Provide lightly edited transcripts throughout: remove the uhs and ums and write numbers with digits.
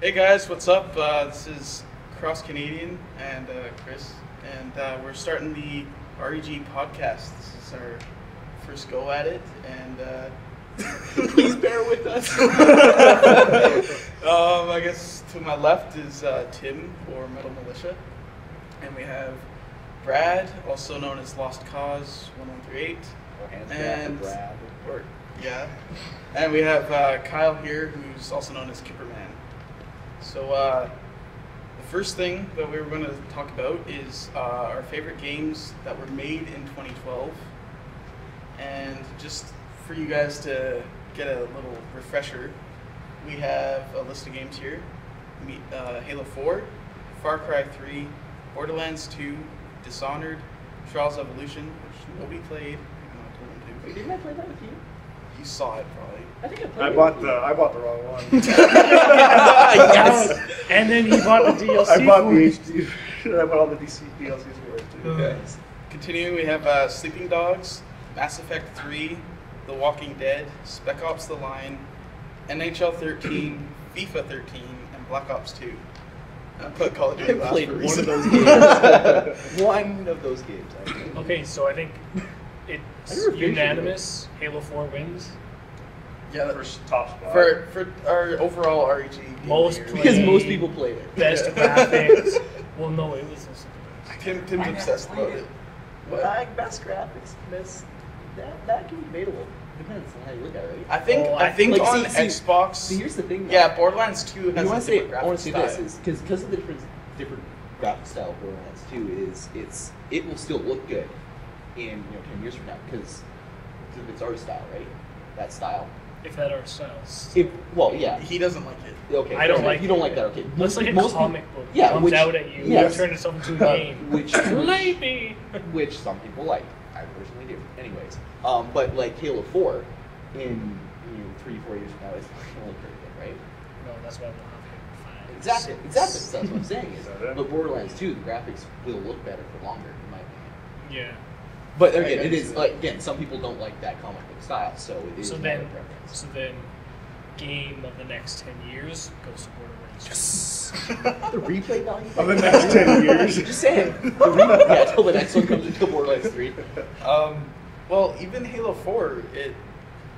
Hey guys, what's up? This is Cross Canadian and Chris, and we're starting the REG podcast. This is our first go at it, and please bear with us. I guess to my left is Tim, or Metal Militia, and we have Brad, also known as Lost Cause 1138, and Brad. And we have Kyle here, who's also known as Kipperman. So the first thing that we were going to talk about is our favorite games that were made in 2012. And just for you guys to get a little refresher, we have a list of games here. Halo 4, Far Cry 3, Borderlands 2, Dishonored, Trials Evolution, which nobody played. Wait, didn't I play that with you? You saw it probably. I think I played I bought the wrong one. Yes. And then he bought the DLC. I bought the HD. I bought all the DLCs for it too. Yes. Continuing, we have Sleeping Dogs, Mass Effect 3, The Walking Dead, Spec Ops: The Line, NHL 13, FIFA 13, and Black Ops 2. I put Call of Duty I last played for a one reason. of those games. One of those games. I think. Okay, so I think it's unanimous. Halo 4 wins. Yeah, First top spot. for our overall REG game Most of the year. Because most people played it. Best graphics. Well, no, it was also the best. Tim's obsessed about it. What? Best graphics, that can be debatable. Depends on how you look at it, right? I think like, on see, Xbox. See, here's the thing. Though. Yeah, Borderlands 2 has I a want to different say, graphic I want to say style. this is because of the different graphic style of Borderlands 2 is it will still look good in 10 years from now because of its art style, right? That style. If that are styles. Well, yeah. He doesn't like it. Okay. I don't so like you don't it. like that. Okay. Looks like a most comic people, book. yeah, Comes which, out at you. yes. Turn itself into a game. Which Maybe. which some people like. I personally do. Anyways, but like Halo 4 in 3-4 years from now is not gonna look pretty good, right? No, that's why I don't have Halo 5. Exactly. That's what I'm saying. Is that it? But Borderlands 2, the graphics will look better for longer, in my opinion. Yeah. But again, it is like some people don't like that comic book style, so it is So my then, preference. game of the next 10 years goes to Borderlands 2. Yes. The replay value Of the next 10 years. Just saying. Yeah, until the next one comes into Borderlands 3. Well, even Halo 4,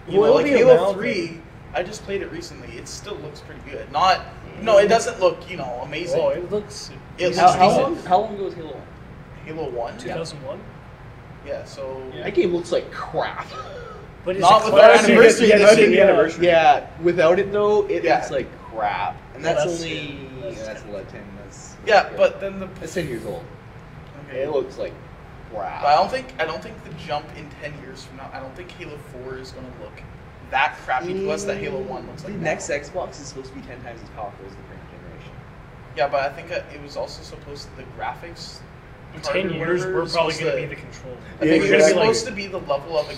Well, like it'll be Halo around 3, I just played it recently. It still looks pretty good. No, it doesn't look, amazing. Oh, it looks. It How looks long decent. ago was Halo 1? Halo 1? 2001? Yeah, so... Yeah. That game looks like crap. But it's Not a with our classic. anniversary Yeah, that's edition. the anniversary. Yeah, without it though, it Yeah. looks like crap. And Well, that's that's only... it. That's That's 10. That's... Yeah, but then the... That's 10 years old. Okay. It looks like crap. But I don't think the jump in 10 years from now, I don't think Halo 4 is going to look that crappy to us that Halo 1 looks like The now. next Xbox is supposed to be 10 times as powerful as the current generation. Yeah, but I think it was also supposed to, the graphics... In card 10 or years, whatever we're is probably supposed going to to- be the controller. I think Yeah, it's exactly. supposed to be the level of a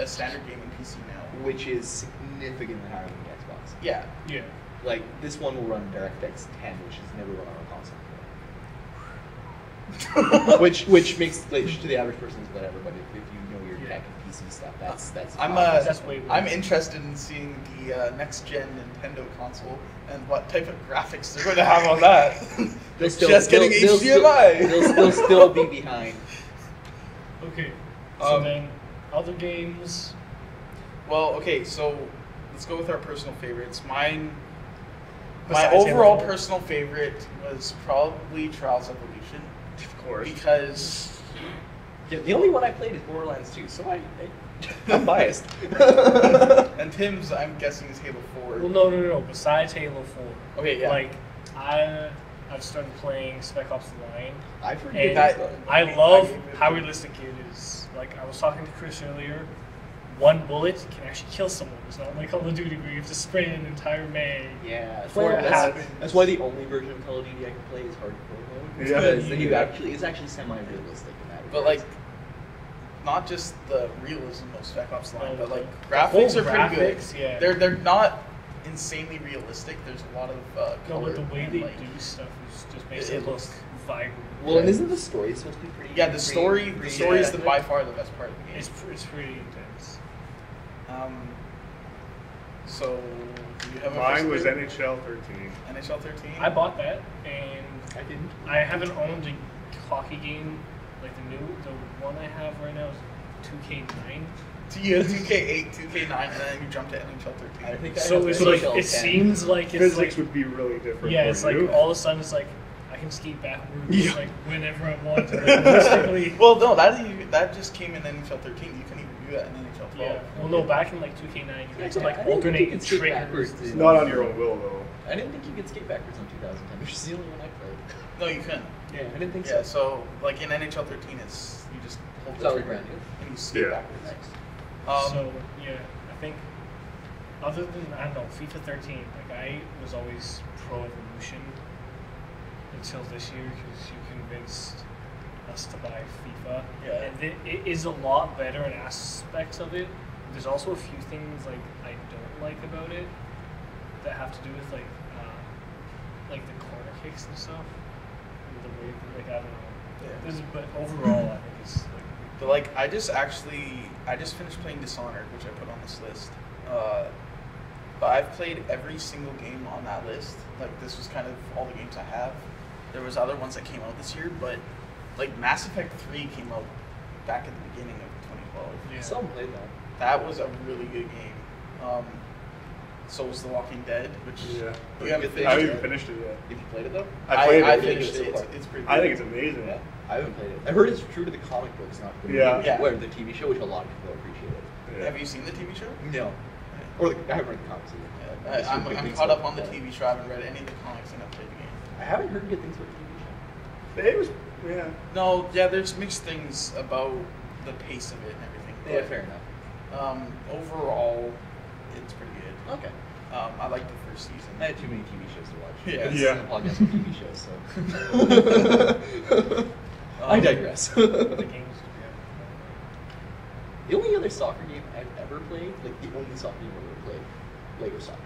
standard gaming PC now. Which is significantly higher than the Xbox. Yeah. Yeah. Like, this one will run DirectX 10, which has never run on a console. which makes, like, to the average person is whatever, but if you know your tech and PC stuff, that's That's way I'm worse. interested in seeing the next-gen Nintendo console and what type of graphics they're going to have on that. Just getting HDMI. They'll still be behind. Okay. So Um, then, other games. Well, okay, so let's go with our personal favorites. My Besides overall Halo 4. personal favorite was probably Trials Evolution. Of course. Because... The only one I played is Borderlands 2, so I'm biased. And Tim's, I'm guessing, is Halo 4. Well, no. Besides Halo 4. Okay, yeah. Like, I've started playing Spec Ops: The Line. I've heard And good that- things about it. I love how realistic it is. Like, I was talking to Chris earlier. One bullet can actually kill someone. It's not like Call of Duty where you have to spray an entire mag. Yeah, Before it happens. that's why the only version of Call of Duty I can play is hardcore mode. Yeah. Because it's actually semi-realistic in that But, regard. like, not just the realism of Spec Ops Line, No, but, like, the graphics whole are pretty good. graphics, yeah. They're not insanely realistic. There's a lot of No, color. but the way and, they like, do stuff just makes it it look looks- vibrant. well, and isn't the story supposed to be pretty? Yeah, the story is accurate? by far the best part of the game. It's pretty intense. So, do you have a Mine first was pick? NHL 13. NHL 13? I bought that, and I didn't. I haven't owned a hockey game like the one I have right now is 2K9. You had 2K8, 2K9, and then you jumped to NHL 13. I think I So have it's NHL like 10. it seems like it's Physics like would be really different. yeah, for it's like you. all of a sudden it's like I can skate backwards Yeah. like whenever I want. To, like, realistically. Well, no, that just came in NHL 13. You couldn't even do that in NHL 12. Yeah. Well, no, back in like 2K9, you had to like I didn't think you alternate could skate triggers. backwards It's in- not on your own will, though. I didn't think you could skate backwards on 2010, which is the only one I played. No, you couldn't. Yeah, I didn't think Yeah, so. so like in NHL 13, it's you just hold It's the all trigger brand new. and you skate Yeah. backwards. Nice. So yeah, I think other than I don't know FIFA 13, like I was always pro Evolution until this year because you convinced us to buy FIFA. Yeah. And it is a lot better in aspects of it. There's also a few things like I don't like about it that have to do with like the corner kicks and stuff. And the way like I don't know. Yeah. But overall, I think it's like. But like I just finished playing Dishonored, which I put on this list. But I've played every single game on that list. Like this was kind of all the games I have. There was other ones that came out this year, but like Mass Effect 3 came out back at the beginning of 2012. Yeah. Some played that. That was a really good game. So was The Walking Dead, which Yeah. you haven't I finished haven't yet. even finished it yet. If you played it though? I played I it. finished so it. far. It's pretty good. I think it's amazing. Yeah, I haven't played it. I heard it's true to the comic books, not the Yeah. movie, Yeah. Where the TV show, which a lot of people appreciate it. Yeah. Have you seen the TV show? No. Or I haven't read the comics either. Yeah, I'm caught up on the TV show. I haven't read any of the comics and I've played the game. I haven't heard good things about the TV show. It was, yeah. No, yeah, there's mixed things about the pace of it and everything. Yeah, but, fair enough. Overall, it's pretty good. Okay. I like the first season. I had too many TV shows to watch. Yeah. This Yeah. is a podcast on TV shows, so. I digress. The games. The only other soccer game I've ever played, like the only soccer game I've ever played, Lego Soccer.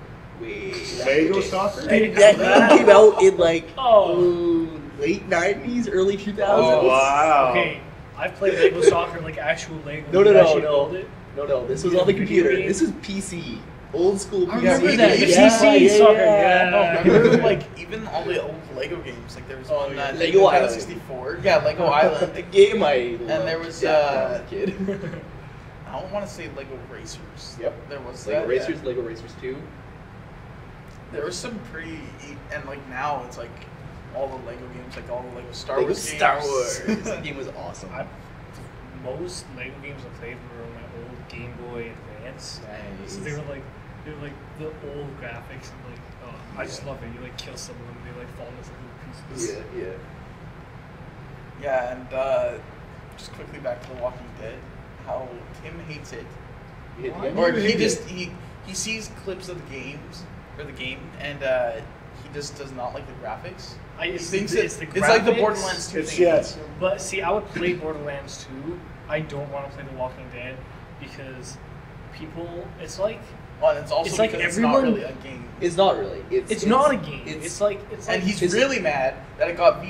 Lego soccer? And that game came out in like Oh. late 90s, early 2000s. Oh, wow. Okay, I've played Lego Soccer, like actual Lego. No, You no, no, actually no. build it. No, this was Yeah, on the video computer. game? This is PC. Old school PC. I remember Yeah, that. The yeah, CC soccer. Yeah. No, remember like even all the old Lego games. Like there was one that Lego Nintendo Island. 64. Yeah, Lego Island. The game I loved. And there was, when I was a kid. I don't want to say Lego Racers. Yep. There was Lego that, Racers, yeah. Lego Racers 2. There was some pretty, and like now it's like all the Lego games, like all the Lego Star Lego Wars Star games. Wars. That game was awesome. Most Lego games I played were on my old Game Boy Advance. Nice. So they were like the old graphics and like I just love it. You like kill someone and they like fall into little pieces. Yeah. Yeah, and just quickly back to The Walking Dead. How Tim hates it, You hit the Why end? or you he hate just he sees clips of the games or the game, and he just does not like the graphics. He It's thinks it's it's the like the graphics. Borderlands 2 It's, thing. yeah, it's, But see, I would play Borderlands 2. I don't want to play The Walking Dead because people. It's like Well, and it's also It's like because everyone- it's not really a game. It's not really. it's not a game. It's like And he's it's- really mad that it got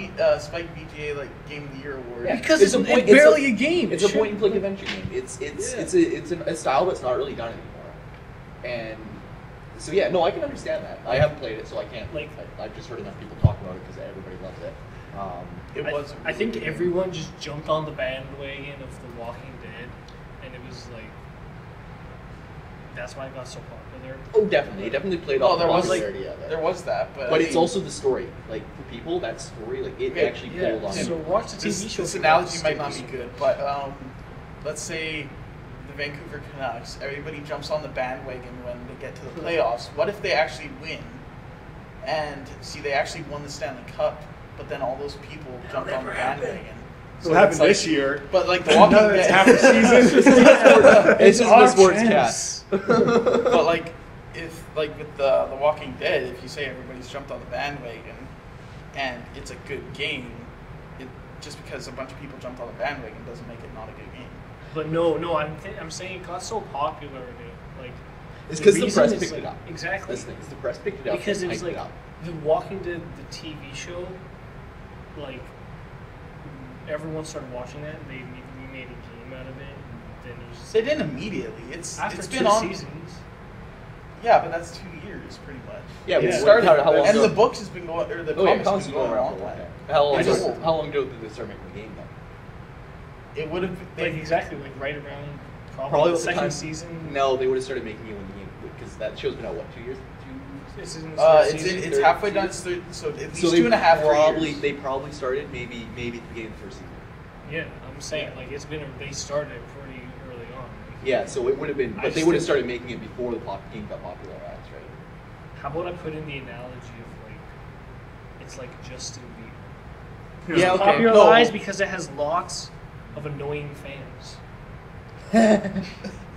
Spike VGA like Game of the Year award. Yeah. because It's it's, a point- it's barely a it's game. It's It a point and should- click adventure game. It's Yeah. a style that's not really done anymore. And so yeah, no, I can understand that. I haven't played it, so I can't. Like- I've just heard enough people talk about it because everybody loves it. It was. I think everyone just jumped on the bandwagon of The Walking Dead, and it was like that's why it got so popular. Oh, definitely. It definitely played Well, off the there was like popularity of it. there was that, but But I it's mean, also the story. Like for people, that story, like it Okay, actually Yeah, pulled on. so it. watch the TV show. this for analogy that. might not be good, but let's say the Vancouver Canucks, everybody jumps on the bandwagon when they get to the playoffs. What if they actually win? And see, they actually won the Stanley Cup, but then all those people jumped on the bandwagon. so what happened it's like- this year. But like the Walking Now that it's Dead, half the season. This is the our sports chance. cast. but like if like with the Walking Dead, if you say everybody's jumped on the bandwagon and it's a good game, it just because a bunch of people jumped on the bandwagon doesn't make it not a good game. But no, I'm saying it got so popular and it like It's because the reason press is, picked like, it up. Exactly. That's the thing. It's the press picked it up. Because it and was hyped like up. The Walking Dead, the TV show, like everyone started watching that and they immediately made a game out of it. And then it was just They didn't immediately. It's after it's 2 been on. seasons. Yeah, but that's 2 years, pretty much. Yeah, it but started, how long and ago? the books has been going, or the Oh, yeah, comics has been going around on for a time. while. I just- How long ago did they start making the game then? It would have Like been exactly, like right around Probably the the second time- season. No, they would have started making it when the game, because that show's been out, what, 2 years? This isn't the third it's season. it's halfway done. So at least So 2.5 probably, years. they probably started maybe at the beginning of the first season. Yeah, I'm saying like it's been. They started it pretty early on. Like, Yeah, so it would have been, I but they just would have think- started making it before the game got popular, that's right. How about I put in the analogy of like, it's like Justin Bieber. Yeah, It's okay. popularized No. because it has lots of annoying fans.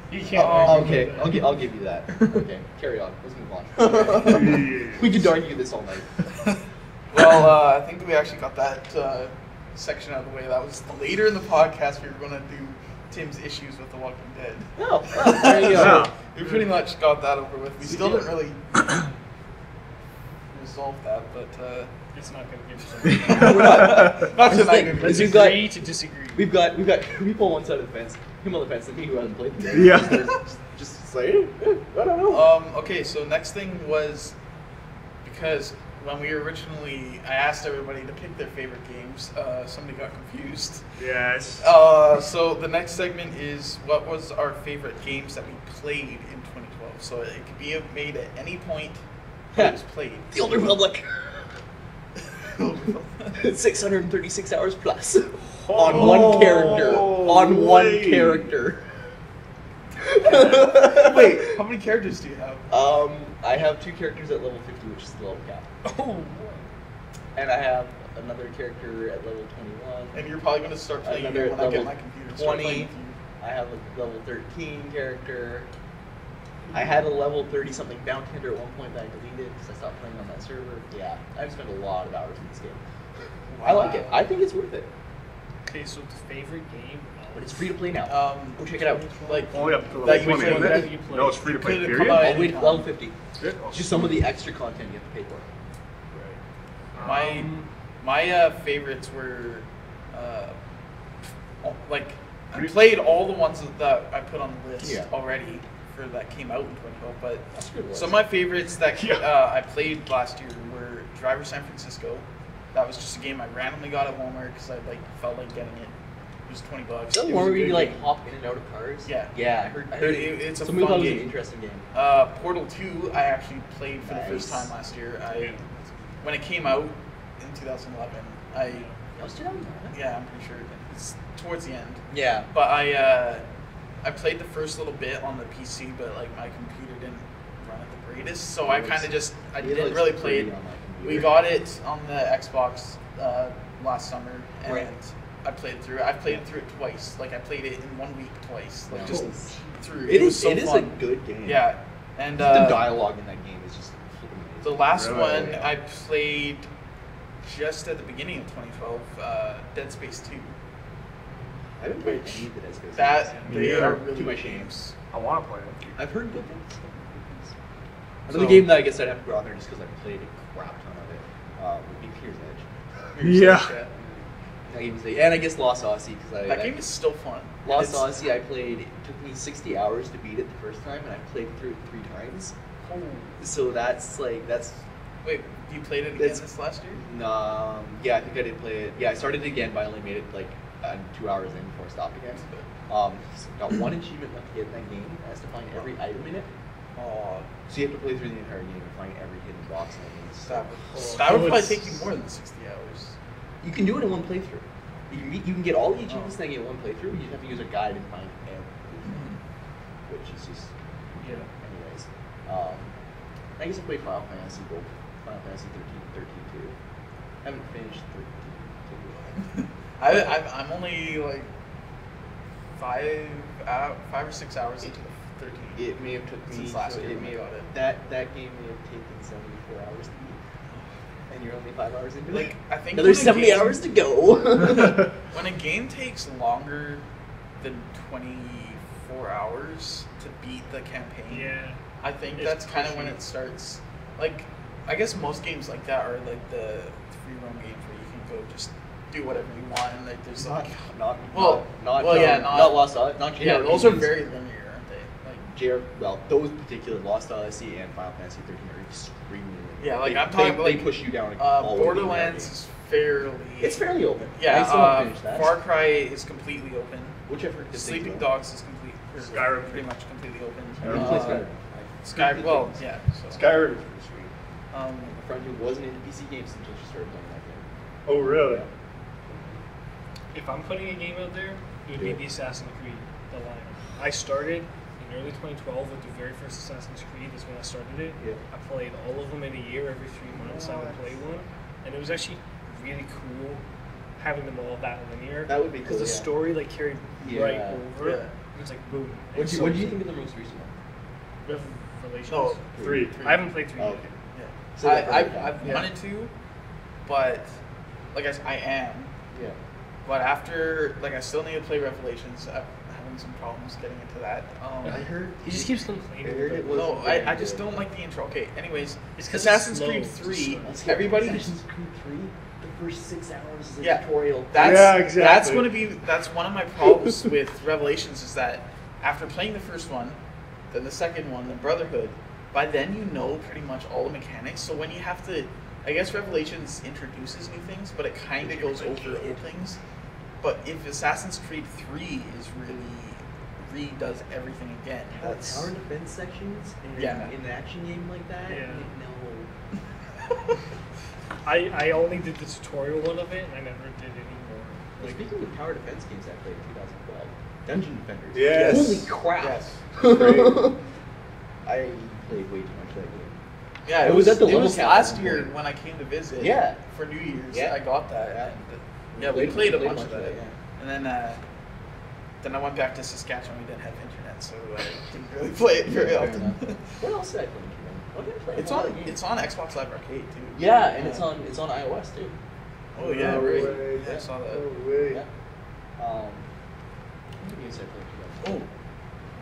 You Oh, can't. argue okay, with that. I'll give you that. Okay, carry on. Let's move on. We could argue this all night. Well, I think we actually got that section out of the way. That was later in the podcast. We were going to do Tim's issues with The Walking Dead. Oh, well, there you go. Yeah. We pretty much got that over with. We still didn't really resolve that, but It's not going to give us. not Here's the thing, tonight. let's Let's We've got- agree to disagree. We've got people on one side of the fence, him on the fence, and me who hasn't played the game. Yeah. Just say, I don't know. Okay, so next thing was because when we originally, I asked everybody to pick their favorite games. Somebody got confused. Yes. So the next segment is what was our favorite games that we played in 2012. So it could be made at any point that it was played. The Old Republic. 636 hours plus on one character. On one Holy. character. Wait, how many characters do you have? I have 2 characters at level 50, which is the level cap, Oh, and I have another character at level 21. And you're probably going to start playing Another when I get level my computer. Start 20. playing with you. I have a level 13 character. I had a level 30 something bounty hunter at one point that I deleted because I stopped playing on that server. Yeah, I've spent a lot of hours in this game. I like it. I think it's worth it. okay. So the favorite game. But it's free to play now. Go check it out. Like, Only up to That level you 20, played- isn't that you it? played. No, it's free to play, Could've period. come out- Oh wait, level 50. Good. Just some of the extra content you have to pay for. my favorites were like I played all the ones that I put on the list Yeah. already for that came out in 2012. But That's a good one. some of my favorites that Yeah. I played last year were Driver San Francisco. That was just a game I randomly got at Walmart because I felt like getting it. It was $20. Is that It the was one a where you good like game. hop in and out of cars? Yeah. Yeah, I heard It's a some people fun thought it was an game. interesting game. Portal 2 I actually played for the first Nice. time last year. Yeah. When it came out in 2011, That was 2009. I'm pretty sure it's towards the end. Yeah. But I played the first little bit on the PC, but like my computer didn't run it the greatest, so I kind of just It didn't looks really play pretty it. on my We computer. got it on the Xbox last summer, and Right. I played it through. I played it through it twice. Like I played it in 1 week twice. Like just Nice. through. It was is. so It is a fun. good game. Yeah, and The dialogue in that game is just flipping the amazing. last Really? one Yeah. I played just at the beginning of 2012, Dead Space 2. I haven't played any of the Dead Space. That Me they neither. are really To my good shame. games. I want to play it. I've heard good things. So- Another game that I guess I'd have to go on there just because I played a crap ton of it would be Fear's Edge. Yeah. That game is and I guess Lost Odyssey because That game is still fun. Lost It's- Odyssey I played. It took me 60 hours to beat it the first time, and I played through it 3 times. Oh. So that's Wait, you played it again It's- this last year? yeah, I think I did play it. Yeah, I started it again, but I only made it like 2 hours in before I stopped again. So got 1 achievement left to get in that game. It has to find every item in it. Oh, So you have to play through the entire game and find every hidden box and everything. that would probably it's- take you more than 60 hours. You can do it in 1 playthrough. You can get all the achievements in that game in 1 playthrough. You just have to use a guide and find everything, which is just Yeah. anyways. I guess I played Final Fantasy both. Final Fantasy 13 and 13 too. I haven't finished 13 too. I'm only like 5 or 6 hours into the 13. It may have took me Since last year it when may I have, got it. that game may have taken 74 hours to beat. And you're only 5 hours into Like it. I think Another when a 70 game- hours to go. When a game takes longer than 24 hours to beat the campaign, Yeah. I think It's that's kind of pushy. when it starts. Like, I guess most games like that are like the free roam games where you can go just do whatever you want, and like there's like not Well, not well, yeah, not- not Lost Odyssey, not yeah, those are JRPGs. very linear, aren't they? Like those particular Lost Odyssey and Final Fantasy 13 are extremely limited. Yeah, like they, I'm talking they like push you down. All the way to the Borderlands game. is fairly. It's fairly open. Yeah, I still haven't finished that. Far Cry is completely open. Which I've heard good things Sleeping about. Dogs is Skyrim. pretty much completely open. I don't play Skyrim. Sky, well, yeah. So. Skyrim is pretty sweet. Um, A friend who wasn't into PC games until she started playing that game. Oh, really? If I'm putting a game out there, it would be the Assassin's Creed, the line. I started in early 2012 with the very first Assassin's Creed. That's when I started it. Yeah. I played all of them in a year. Every 3 months I would play one, and it was actually really cool having them all that linear. That would be because cool, the yeah. story like carried right Yeah. over. Yeah. It was like boom. What do you think of the most recent one? Revelations? No, Three. I haven't played 3 Oh, yet. okay. yeah. So that- I've yeah. wanted to, but like I am. Yeah. But after, like, I still need to play Revelations. I'm having some problems getting into that. I heard He just keeps complaining. I heard it was. No, I just don't like the intro. Okay, anyways, It's 'cause Assassin's it's Creed slow. 3, It's everybody. Assassin's Creed 3. The first 6 hours is a Yeah. tutorial. That's Yeah, exactly. that's one of my problems with Revelations is that after playing the first one, then the second one, the Brotherhood, by then you know pretty much all the mechanics. So when you have to, I guess Revelations introduces new things, but it kind of goes over old things. But if Assassin's Creed 3 is really redoes everything again, that's tower defense sections in, Yeah. in an action game like that. Yeah. No. I only did the tutorial one of it, and I never did any more. Well, speaking of tower defense games I played in 2012, Dungeon Defenders. Yes. Holy crap! Yes. Great. I played way too much that game. Yeah, It was at the it level was cap last at one year point. when I came to visit. Yeah. For New Year's, Yeah. I got that. Yeah. And, yeah, we played a bunch of that, that. yeah. And then I went back to Saskatchewan. We didn't have internet, so I didn't really play it very Fair often. enough. What else did I play? What did I play? It's A lot on of games. it's on Xbox Live Arcade too. Yeah, and it's on iOS too. Oh yeah, No right. way. Yeah, I saw that. No way. Yeah. What games did I play? Oh,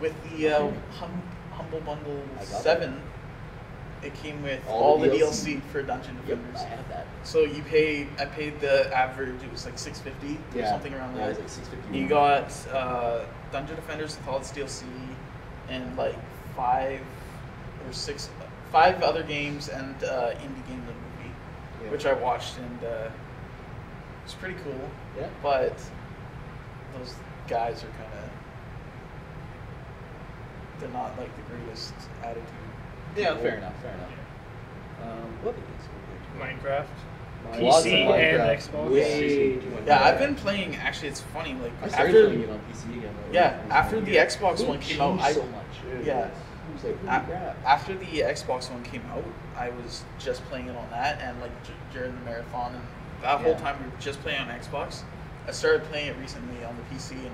with the Humble Bundle I got 7, it came with All all the the DLC. DLC for Dungeon Yep, Defenders. I have that. So I paid the average. It was like $6.50 or something around Yeah, there. it was like $6.50. You got Dungeon Defenders with all its DLC and like 5 other games and indie game the movie, Yeah. which I watched and it's pretty cool. Yeah. But those guys are they're not like the greatest attitude. Yeah, fair enough. What other games did we play? Minecraft. Lots of PC Minecraft. and Xbox. Way too much Yeah, I've Minecraft. been playing. Actually, it's funny. Like I started after playing it on PC again. though. yeah, It was after really the good. Xbox It one came out, changed so much. yeah. It was like, holy crap. After the Xbox one came out, I was just playing it on that, and like during the marathon, and that whole Yeah. time we were just playing on Xbox. I started playing it recently on the PC, and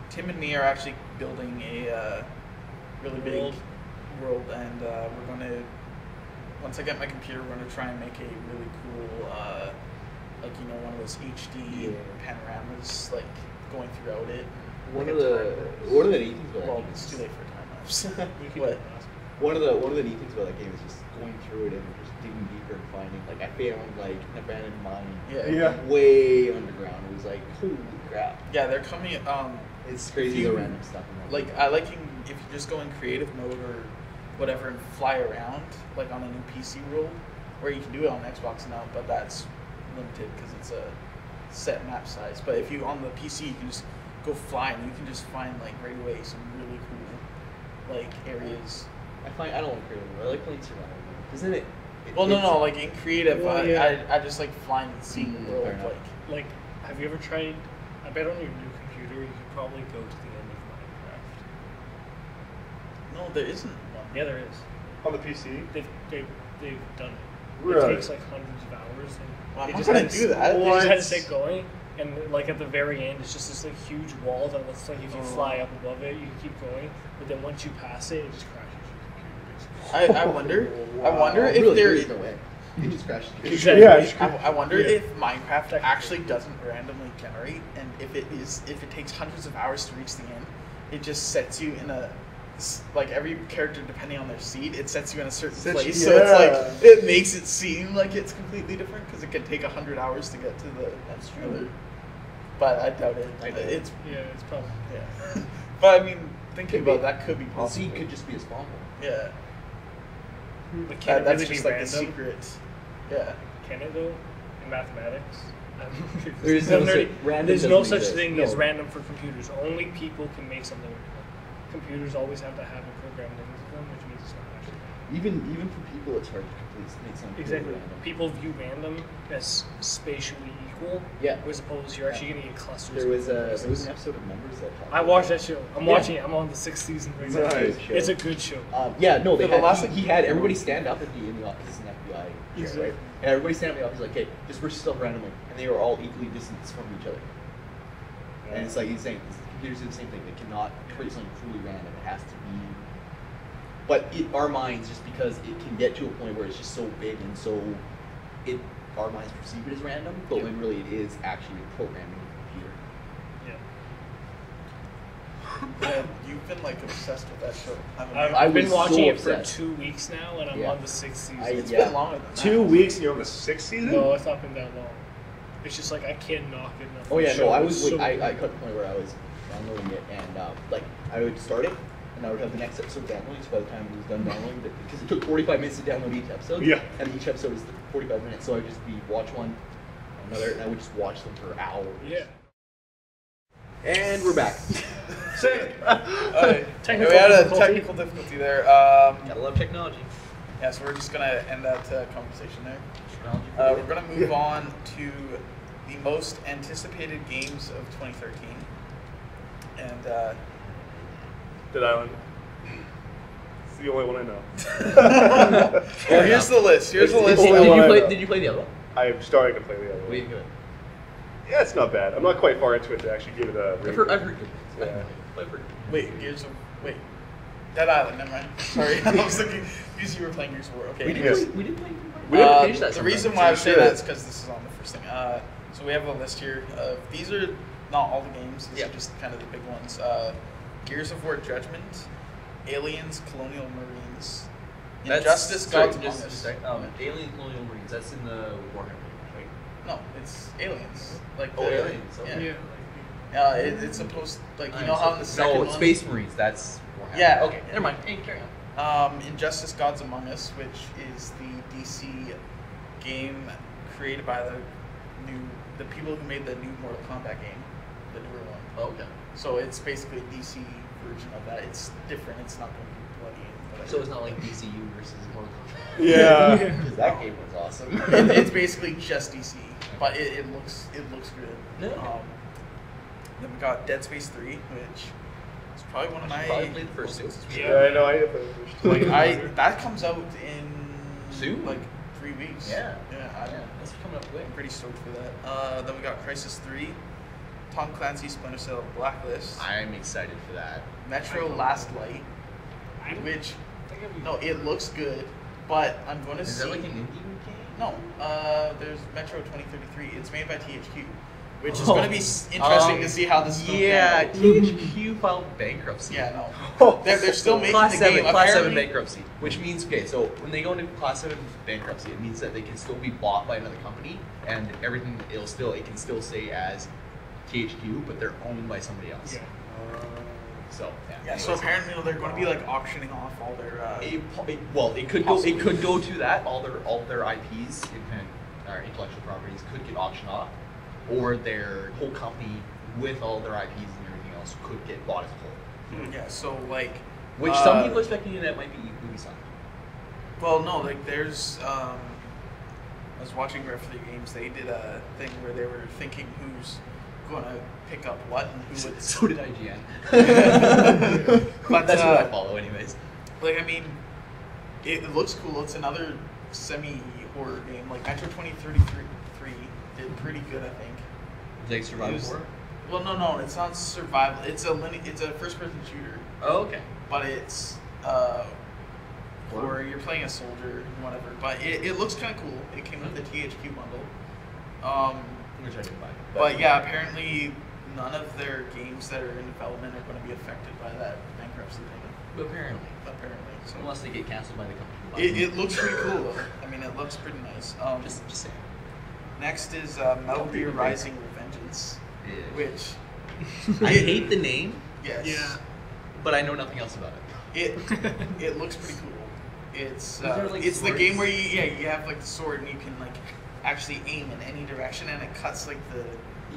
Tim and me are actually building a really big world, and we're gonna. Once I get my computer, we're gonna try and make a really cool, like one of those HD panoramas, like going throughout it. One Like of a the time-lapse. neat things about that Well, game it's is too late for a time lapse. You could What? do that. one of the neat things about that game is just going through it and just digging deeper and finding like I found like an abandoned mine Yeah. way underground. It was like holy crap. Yeah, they're coming. It's crazy you- the random stuff in that. Like I if you just go in creative mode or whatever and fly around like on a new PC world, where you can do it on Xbox now, but that's limited because it's a set map size. But if you on the PC, you can just go fly and you can just find like right away some really cool like areas. I don't like creative mode. I like playing survival mode. Isn't it? Well, no, like in creative, Well, yeah. I just like flying and seeing the world. fair enough. Like Like, have you ever tried? I bet on your new computer, you could probably go to the end of Minecraft. no, there isn't one. Yeah, there is. On the PC? They've done it. Really? It takes like hundreds of hours. And Well, I'm they not just gonna had to- do that. They just had What? to get going, and like at the very end, it's just this like huge wall that looks like if you fly up above it, you can keep going. But then once you pass it, it just crashes your computer. Basically. I wonder if really, there is no way. It just crashed. Exactly. Yeah. I wonder Yeah. if Minecraft Technically. actually doesn't randomly generate, and if it takes hundreds of hours to reach the end, it just sets you in like every character depending on their seed, it sets you in a certain place. So it's like it makes it seem like it's completely different because it can take 100 hours to get to the. That's true. But I doubt it. I doubt it. It's Yeah, it's probably. yeah. But I mean, thinking about that could be The possible. seed could just be a spawn hole. Yeah. But can That's it really just be like random? the secret. Yeah. Can it though? In mathematics? There is I'm no nerdy. such- random There's no doesn't such exist. thing No. as random for computers. Only people can make something random. Computers always have to have a program into them, which means it's not actually random. Even for people, it's hard to make something Exactly. random. People view random as spatially equal. Yeah. As opposed to you're actually going to get clusters. There was of an episode of Members that talked I watched that show. I'm watching it. I'm on the 6th season right now. Nice. It's a good show. Yeah, no, they So the had, last he had everybody stand up in the office. This is an FBI show, Exactly. right? And everybody stand up in the office like, okay, just versus stuff randomly, and they were all equally distanced from each other. And it's like he's saying, computers do the same thing. They cannot create something truly random. It has to be. But our minds, just because it can get to a point where it's just so big and so, our minds perceive it as random, but when really it is actually programming in the computer. Yeah. Yeah, you've been like obsessed with that show. haven't you? I I've been was watching so it for obsessed. 2 weeks now, and I'm Yeah. on the 6th season. It's yeah. been longer than that. 2 weeks and you're on the 6th season? No, it's not been that long. It's just like I can't knock it enough. Oh yeah, The no, show I is was so I good. got to the point where I was downloading it and like I would start it and I would have the next episode downloading. So by the time it was done downloading, because it took 45 minutes to download each episode. Yeah. And each episode is 45 minutes, so I'd just watch one, another, and I would just watch them for hours. Yeah. And we're back. Sick. Technical we had a difficulty. technical difficulty there. Gotta love technology. Yeah, so we're just gonna end that conversation there. Technology. We're gonna move on to the most anticipated games of 2013, and Dead Island. It's the only one I know. well, here's the list. Here's the It's list. the only Did one you I play? know. Did you play the other one? I'm starting to play the other one. Wait, good. Yeah, it's not bad. I'm not quite far into it to actually give it a rating. I've heard good. Yeah. I've heard good. Wait, wait. Dead Island. Never mind. Sorry, I was thinking because you were playing Gears of War. Okay. We did. anyways. We did play. We didn't finish that. The sometime. reason why I was saying should. that is because this is on the first thing. So we have a list here. These are not all the games. These Yeah. are just kind of the big ones. Gears of War Judgment, Aliens, Colonial Marines, Injustice, Gods Among Us. Alien Colonial Marines. That's in the Warhammer, right? No, it's Aliens. Like Oh, the, Aliens, okay. Yeah. It's supposed like you know how in the second no, one. Space Marines. That's Warhammer. Yeah. Okay. Never mind. Hey, carry on. Injustice Gods Among Us, which is the DC game created by the people who made the new Mortal Kombat game, the newer one. Oh, okay. So it's basically a DC version of that. It's different. It's not going to be bloody. And whatever. So it's not like DCU versus Mortal Kombat. Yeah. Because that game was awesome. It's basically just DC, but it looks good. No. Then we got Dead Space 3, which is probably one of my Probably played the first most two. Yeah, I know. I have a Like that comes out in Soon? like 3 weeks. Yeah. Yeah. That's coming up quick. I'm pretty stoked for that. Then we got Crisis 3, Tom Clancy's Splinter Cell Blacklist, I'm excited for that. Metro Last Light, I don't which think I've no, it looks good, but I'm going to Is see. that like an indie game? No, there's Metro 2033. It's made by THQ, which is going to be interesting to see how this is going Yeah, to THQ filed bankruptcy. Yeah, no. They're still making Class the 7, game. Class 7 Apparently- bankruptcy. Which means, okay, so when they go into Class 7 bankruptcy, it means that they can still be bought by another company, and everything, it can still stay as THQ, but they're owned by somebody else. Yeah. So, Yeah, so apparently they're going to be like auctioning off all their. It could go. It could go to that. All their IPs or intellectual properties could get auctioned off, or their whole company with all their IPs and everything else could get bought as a whole. Yeah, so like. Which some people are speculating that might be Ubisoft. Well, no, like there's. I was watching Rare for the Games. They did a thing where they were thinking who's going to pick up what and who would. So did IGN. But That's what I follow, anyways. Like I mean, it looks cool. It's another semi-horror game. Like Metro 2033 did pretty good, I think. Like survival It was- horror. Well, no, it's not survival. It's a first-person shooter, Oh, okay. but it's or you're playing a soldier, whatever. But it looks kind of cool. It came with the THQ bundle. Which I didn't buy. But yeah, apparently none of their games that are in development are going to be affected by that bankruptcy thing. Apparently. Apparently, so Unless they get canceled by the company. it looks pretty cool though. I mean, it looks pretty nice. Just saying. Next is Metal Gear Rising: Revengeance, Yeah. which I hate the name. yes, Yeah. but I know nothing else about it. It looks pretty cool. It's there, like, it's the swords? game where you have like the sword and you can like actually aim in any direction and it cuts like the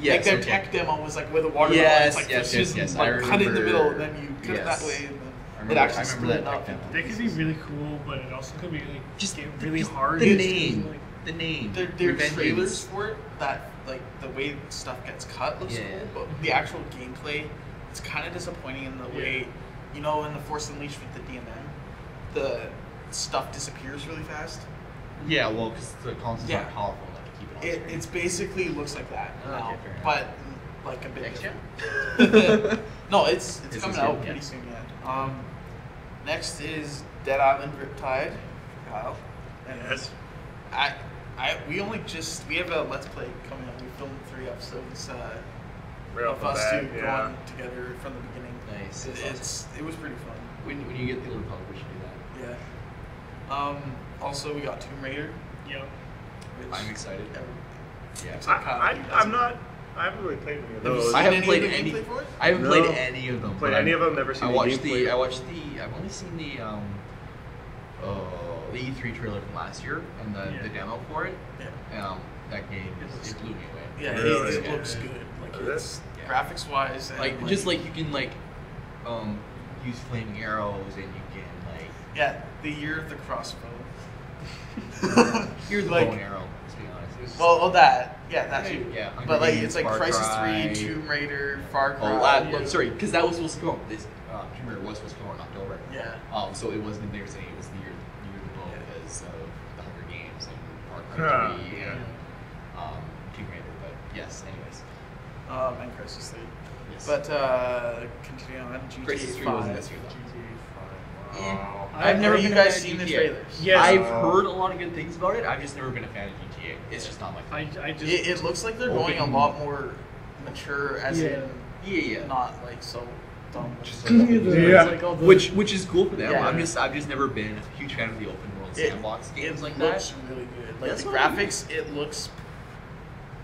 Yes, their okay. tech demo was like with a watermelon. Yes, It's like yes, just yes. like I cut it in the middle and remember- then you cut it yes. that way and I then remember- it actually I remember split that up. tech demo. They could be really cool, but it also could be like Just really hard. The to name. like, The name. There are Revengeance. trailers for it that like the way stuff gets cut looks Yeah. cool, but the actual gameplay it's kind of disappointing in the way you know in the Force Unleashed with the DMM, the stuff disappears really fast. Yeah, well, because the console's Yeah. not powerful enough to keep it on screen. It's basically looks like that Oh, now, okay, fair enough. but like a bit Next gen? different. No, it's It's coming this out year, pretty yeah. soon. Yeah. Next is Dead Island Riptide, Kyle. And Yes. we have a Let's Play coming up. We filmed 3 episodes Right off of the us bat, two yeah. going together from the beginning. Nice. It was pretty fun. When you get the Old Republic, we should do that. Yeah. Also, we got Tomb Raider. yeah. Which I'm excited. Yeah. Except Kyle, you guys- I'm not. I haven't really played any of Have you those. seen I haven't any played of the any. gameplay for it? I haven't No. played any of them. Played but any I'm- of them, never seen I the watched gameplay. I've only seen the E3 trailer from last year and the demo for it. Yeah. That game it blew me away. Yeah, Really? it looks good. Like Is it? it's Yeah. graphics wise, and Like just like you can use flaming arrows and you can yeah, the year of the crossbow. here's the Like- bow and arrow. Let's be honest. It was just- That too. Yeah, Hunger But like Games, it's like Far Crisis Cry. 3, Tomb Raider, Far Cry. Look, sorry, because that was supposed to come out. This Tomb Raider was supposed to come out in October. Yeah. So it wasn't. They were saying it was the year of the bow Yeah. because of the Hunger Games and Far Huh. Cry 3 Yeah. and Tomb Raider. But yes, anyways. And Crisis 3. Yes. But continuing on, GTA Crisis 3 5. wasn't this year though. Wow. I've never been you a guys fan of seen the GTA. trailers? Yes. I've heard a lot of good things about it. I've just never been a fan of GTA. It's just not my thing. I just It looks like they're going a Open- lot more mature, as Yeah. in Yeah. not like so dumb. Yeah. Like all the, Which is cool for them. Yeah. I've just never been a huge fan of the open world sandbox games it like looks that. really good. Like That's the what I mean. graphics, it looks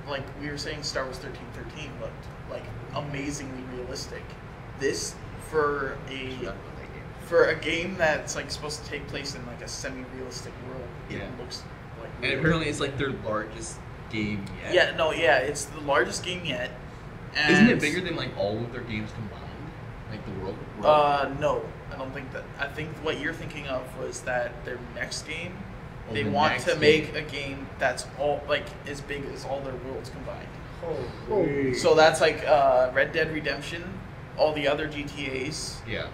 like we were saying. Star Wars 1313 looked like amazingly realistic. This for a game that's like supposed to take place in like a semi-realistic world, Yeah. it looks like. And really apparently it's like their largest game yet. Yeah, it's the largest game yet. And Isn't it bigger than like all of their games combined? Like the world? No, I don't think that. I think what you're thinking of was that their next game, Oh, they the want next to game. make a game that's all like as big as all their worlds combined. Holy. So that's like Red Dead Redemption, all the other GTA's. Yeah.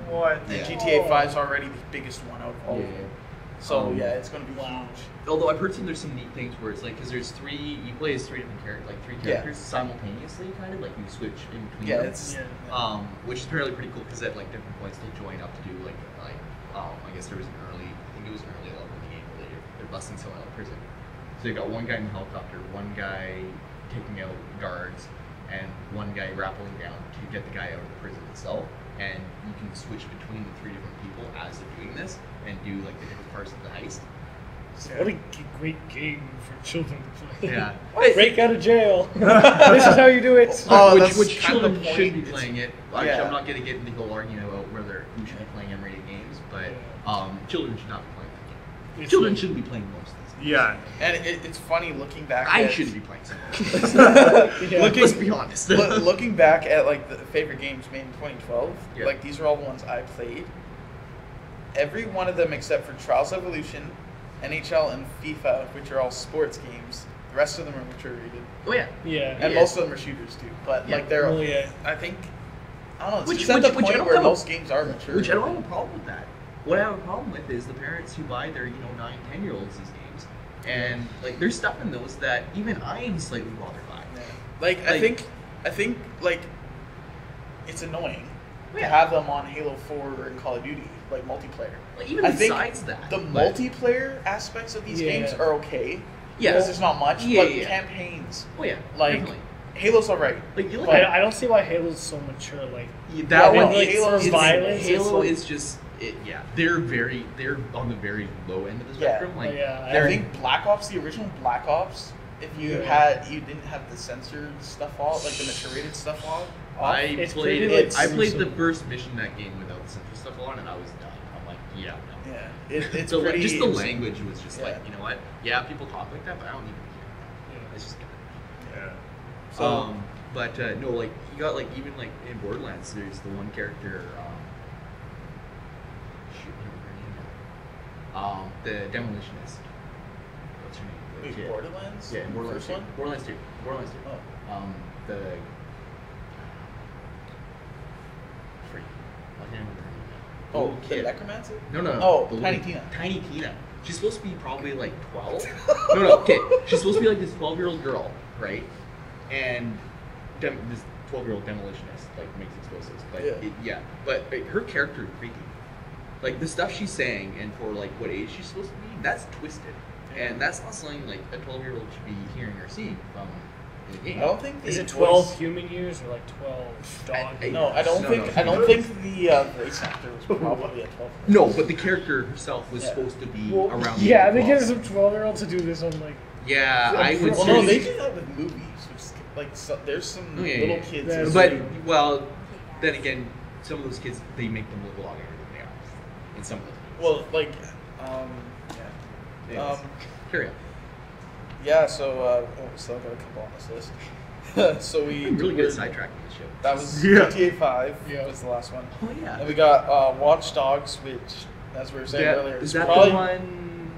What? And Yeah. GTA 5 is already the biggest one out of all of Yeah. them. So Yeah. it's going to be Wow. huge. Although I've heard there's some neat things where it's like, because there's you play as three different characters, like three Yeah. characters simultaneously, kind of like you switch in between Yeah, them. it's Which is apparently pretty cool because at like different points they'll join up to do I guess there was I think it was an early level in the game where they're busting someone out of prison. So you got one guy in the helicopter, one guy taking out guards, and one guy rappelling down to get the guy out of the prison itself. And you can switch between the three different people as they're doing this and do like the different parts of the heist. what a great game for children to play. Yeah. Break out of jail. This is how you do it. Oh, which that's kind of children the point. should be It's- playing it. Actually, yeah. I'm not going to get into the whole argument about who should be playing M-rated games, but children should not be playing that game. It's Children like- shouldn't be playing most of these games. Yeah. And it's funny looking back. I at, shouldn't be playing some of these. Yeah. Let's be honest. looking back at like the favorite games made in 2012, Yeah. like these are all the ones I played. Every one of them except for Trials Evolution, NHL, and FIFA, which are all sports games. The rest of them are mature rated, Oh yeah. Yeah. and Yeah. most of them are shooters too. But Yeah. like they're, Oh, yeah. I think, I don't know. It's Which- just at which- the which I point don't where have a- most games are mature. Which I don't have a problem with that. What I have a problem with is the parents who buy their 9, 10-year-olds these games, and like there's stuff in those that even I am slightly bothered by. Yeah. Like I Like- think like it's annoying Yeah. to have them on Halo 4 and Call of Duty like multiplayer. Like even I think besides that, the but- multiplayer aspects of these Yeah. games are okay. Yeah. Because there's not much, Yeah, but yeah. campaigns Oh yeah. like definitely. Halo's alright. Like you look But at I don't see why Halo's so mature. Like that Yeah, one. like, It's, Halo's it's- violence, Halo it's like- is just yeah. They're on the very low end of the Yeah. spectrum. Like Yeah, I they're think Black Ops, the original Black Ops, if you didn't have the censored stuff off, like the mature stuff off. It's pretty, like, I played the gruesome. first mission in that game without the censor stuff on, and I was done. I'm like, yeah, no. Yeah, it's So pretty. just the language was just Yeah. like, you know what? Yeah, people talk like that, but I don't need to hear that. Yeah. It's just good. Yeah. So- But no, like you got like even like in Borderlands, there's the one character. Shoot, I don't remember her name now. The demolitionist. What's her name? The Wait, kid. Borderlands? Yeah, in Borderlands First 2. one? Borderlands 2. Borderlands 2. Oh. The. Freak. I can't remember her name now. Oh, Little the kid. necromancer? No. Oh, The Tiny little- Tina. Tiny Tina. She's supposed to be probably like 12. No, okay. She's supposed to be like this 12-year-old girl, right? And this 12-year-old demolitionist like makes explosives. But Yeah. but her character is creepy. Like the stuff she's saying, and for like what age she's supposed to be, that's twisted, and that's not something like a 12-year-old should be hearing or seeing from in the game. I don't think Is the it 12 voice- human years or like 12 dog years? No, I don't No, think. no. I don't think the voice actor was probably a 12. No, but the character herself was Yeah. supposed to be Well, around. the yeah, age they of get 12. some 12-year-old to do this on like. Yeah, I would. Well, no, they seriously- do that with movies. Which, like, there's some Oh, yeah, little yeah. kids. Yeah, who- But well, then again, some of those kids they make them look a lot younger than they are. In some of those. well, like, Anyways, carry on. yeah. So, still got a couple on this list. So we I'm really good at we're- sidetracking this show. That was Yeah. GTA 5. Yeah. Was the last one. Oh yeah. And we got Watch Dogs, which, as we were saying earlier, Is is that probably the one?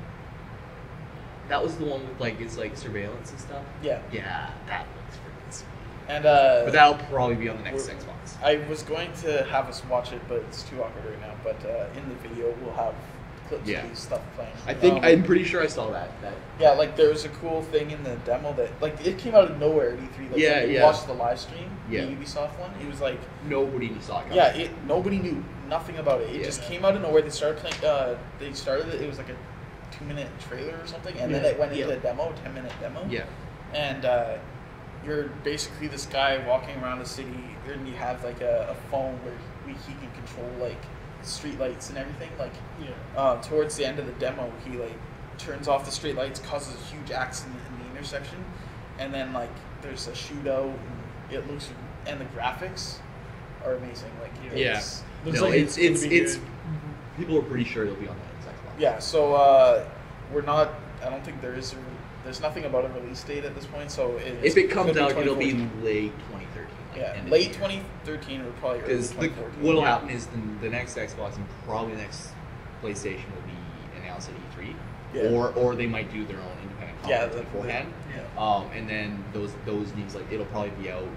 That was the one with like it's like surveillance and stuff. Yeah. Yeah, that looks freaking sweet. And But that'll probably be on the next we're- Xbox. I was going to have us watch it, but it's too awkward right now. But in the video, we'll have clips Yeah. of these stuff playing. I think I'm pretty sure I saw that. Yeah, like there was a cool thing in the demo that like it came out of nowhere at E3. Like, Yeah, when you yeah. watched the live stream, Yeah. the Ubisoft one. It was like Nobody saw it. yeah, nobody knew nothing about it. It Yeah. just came out of nowhere. They started playing. They started it. It was like a 2-minute trailer or something, and then Yeah. it went into Yeah. a demo, 10-minute demo. Yeah. And you're basically this guy walking around the city, and you have like a phone where he can control like street lights and everything. Like Yeah. towards the end of the demo, he like turns off the street lights, causes a huge accident in the intersection, and then like there's a shootout. And it looks and the graphics are amazing. Like Yeah. it's, Looks No, like it's gonna it's be it's. good. People are pretty sure it'll be on the Xbox. yeah. So we're not. I don't think there's nothing about a release date at this point. So If it comes could be out, it'll be 2014. late 2013. Like Yeah, end of late the year. 2013 or probably early Because 2014. what'll Yeah. happen is the next Xbox and probably the next PlayStation will be announced at E3, Yeah. or they might do their own independent Yeah, conference beforehand. yeah. And then those games like it'll probably be out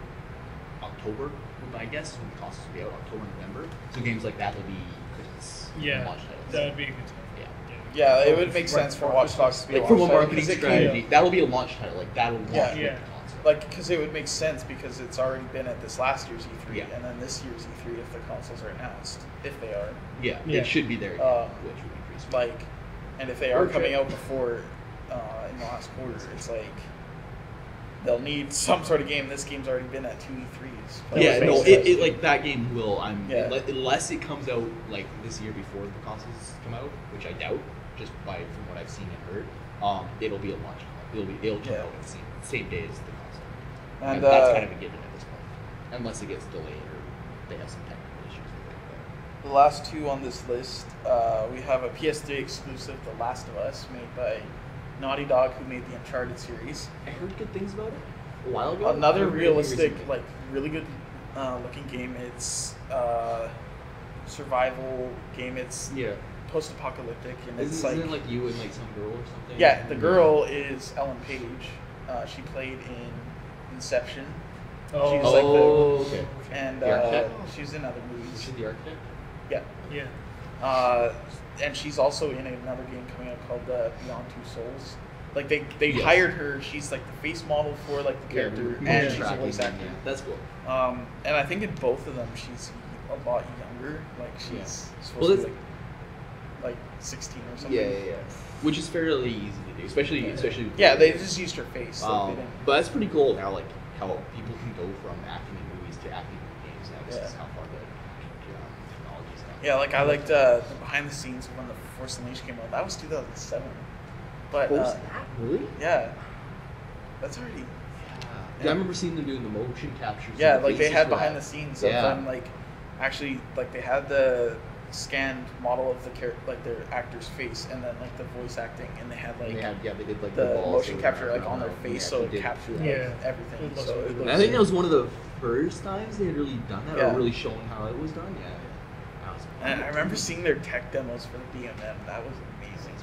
October, I guess. When the consoles will be out October, November. So games like that will be Christmas Yeah, launch titles. that would be a good time. Yeah, it would make sense for Watch Dogs to be Like a from a launch title, marketing 'cause it strategy, came- that'll be a launch title. Like that'll launch Yeah. with Yeah. the console. Like, because it would make sense because it's already been at this last year's E3, Yeah. and then this year's E3 if the consoles are announced, if they are, Yeah, Yeah. it should be there, Um, which would be pretty sweet. like, and if they are Or coming trip. out before in the last quarter, it's like they'll need some sort of game. This game's already been at 2 E3s. but Yeah, it no, makes it sense. like that game will. Yeah. Unless it comes out like this year before the consoles come out, which I doubt, just from what I've seen and heard. It'll be a launch. It'll come Yeah. out at the same day as the console. And That's kind of a given at this point, unless it gets delayed or they have some technical issues with it. the last two on this list, we have a PS3 exclusive, The Last of Us, made by Naughty Dog, who made the Uncharted series. I heard good things about it a while ago. Another I heard realistic, recently. like really good looking game. It's survival game. It's Yeah. post-apocalyptic, and it's Isn't like, it like you and like some girl or something? yeah, the girl is Ellen Page. She played in Inception, Oh, She's like Oh, okay. and The architect? she's in other Is movies. she the architect? Yeah, yeah. and she's also in another game coming out called Beyond Two Souls. Like they Yes. hired her. She's like the face model for like the character, Yeah, and she's a tracking, voice actor. yeah. That's cool. And I think in both of them, she's a lot younger. Like she's Yeah. supposed Well, to be that's- like 16 or something. Yeah. Which is fairly easy to do, especially. Yeah, they just used her face. Like, they didn't- But that's pretty cool now, like how people can go from acting in movies to acting in games now. This Yeah. is how far the technology's gone. yeah, like I liked the behind the scenes when the Force Unleashed came out. That was 2007. But Oh, was that really? yeah, That's already. Yeah, I remember seeing them doing the motion captures. Yeah, of the like they faces had for behind that. the scenes Yeah. of them, like actually, like they had the scanned model of the like their actor's face, and then like the voice acting, and they had like They did like the balls motion or capture whatever like on their and they face, so it actually did- captured like, Yeah. everything. It looks So really it good. looks I think that was one of the first times they had really done that, Yeah. or really shown how it was done. Yeah. That was And I remember seeing their tech demos for the DMM. That was amazing.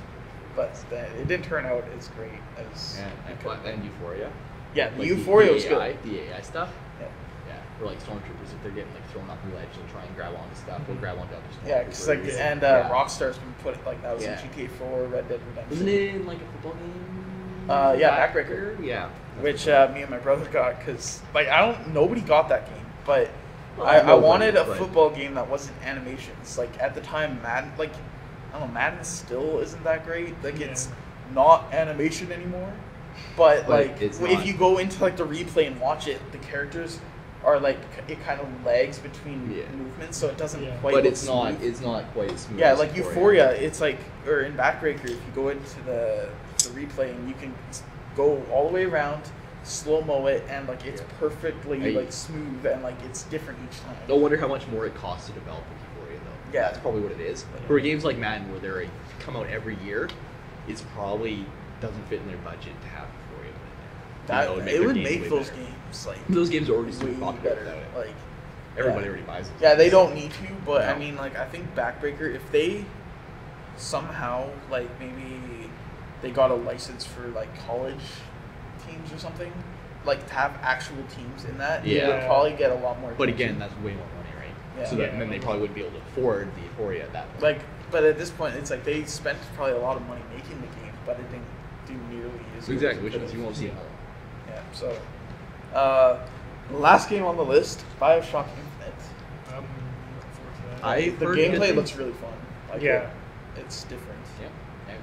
But it didn't turn out as great as it could have been. and Euphoria. Yeah, the Like Euphoria was AI, good. The AI stuff. Yeah. Yeah. Or like stormtroopers, if they're getting like thrown off the ledge, they'll try and grab onto stuff. They'll grab onto other stormtroopers. Yeah, cause like and Yeah. Rockstar's been put like that was Yeah. in GTA 4, Red Dead Redemption. Wasn't it in like a football game? Yeah, Backbreaker. Yeah. Which me and my brother got because like nobody got that game, but Well, I nobody, wanted a but- football game that wasn't animations. Like at the time, Madden, like I don't know, Madden still isn't that great. Like Yeah. it's not animation anymore. But like it's if not. you go into like the replay and watch it, the characters are like it kind of lags between Yeah. movements, so it doesn't Yeah. quite. But look it's not. smooth. It's not quite smooth. Yeah, as like Euphoria, it's like, or in Backbreaker, if you go into the replay and you can go all the way around, slow mo it, and like it's Yeah. perfectly Hey. like smooth and like it's different each time. I wonder how much more it costs to develop a Euphoria though. Yeah. That's probably what it is. For games like Madden, where they're come out every year, it's probably doesn't fit in their budget to have Euphoria put in there. You know, It their would game make way those better. games like Those games are already way super popular better. without it. Like Everybody yeah. already buys them. Yeah, they don't need to, but I No. mean, like I think Backbreaker, if they somehow like maybe they got a license for like college teams or something, like to have actual teams in that, Yeah. they would probably get a lot more. But attention. again, that's way more money, right? Yeah. So that, Yeah. then they probably wouldn't be able to afford the Euphoria at that point. Like, but at this point, it's like they spent probably a lot of money making the game, but it didn't do nearly as good. exactly, as which it means could've. you won't see it. Yeah. So, last game on the list, BioShock Infinite. I'm looking forward to that. I've The heard good gameplay things. looks really fun. Like Yeah. it's different. Yeah,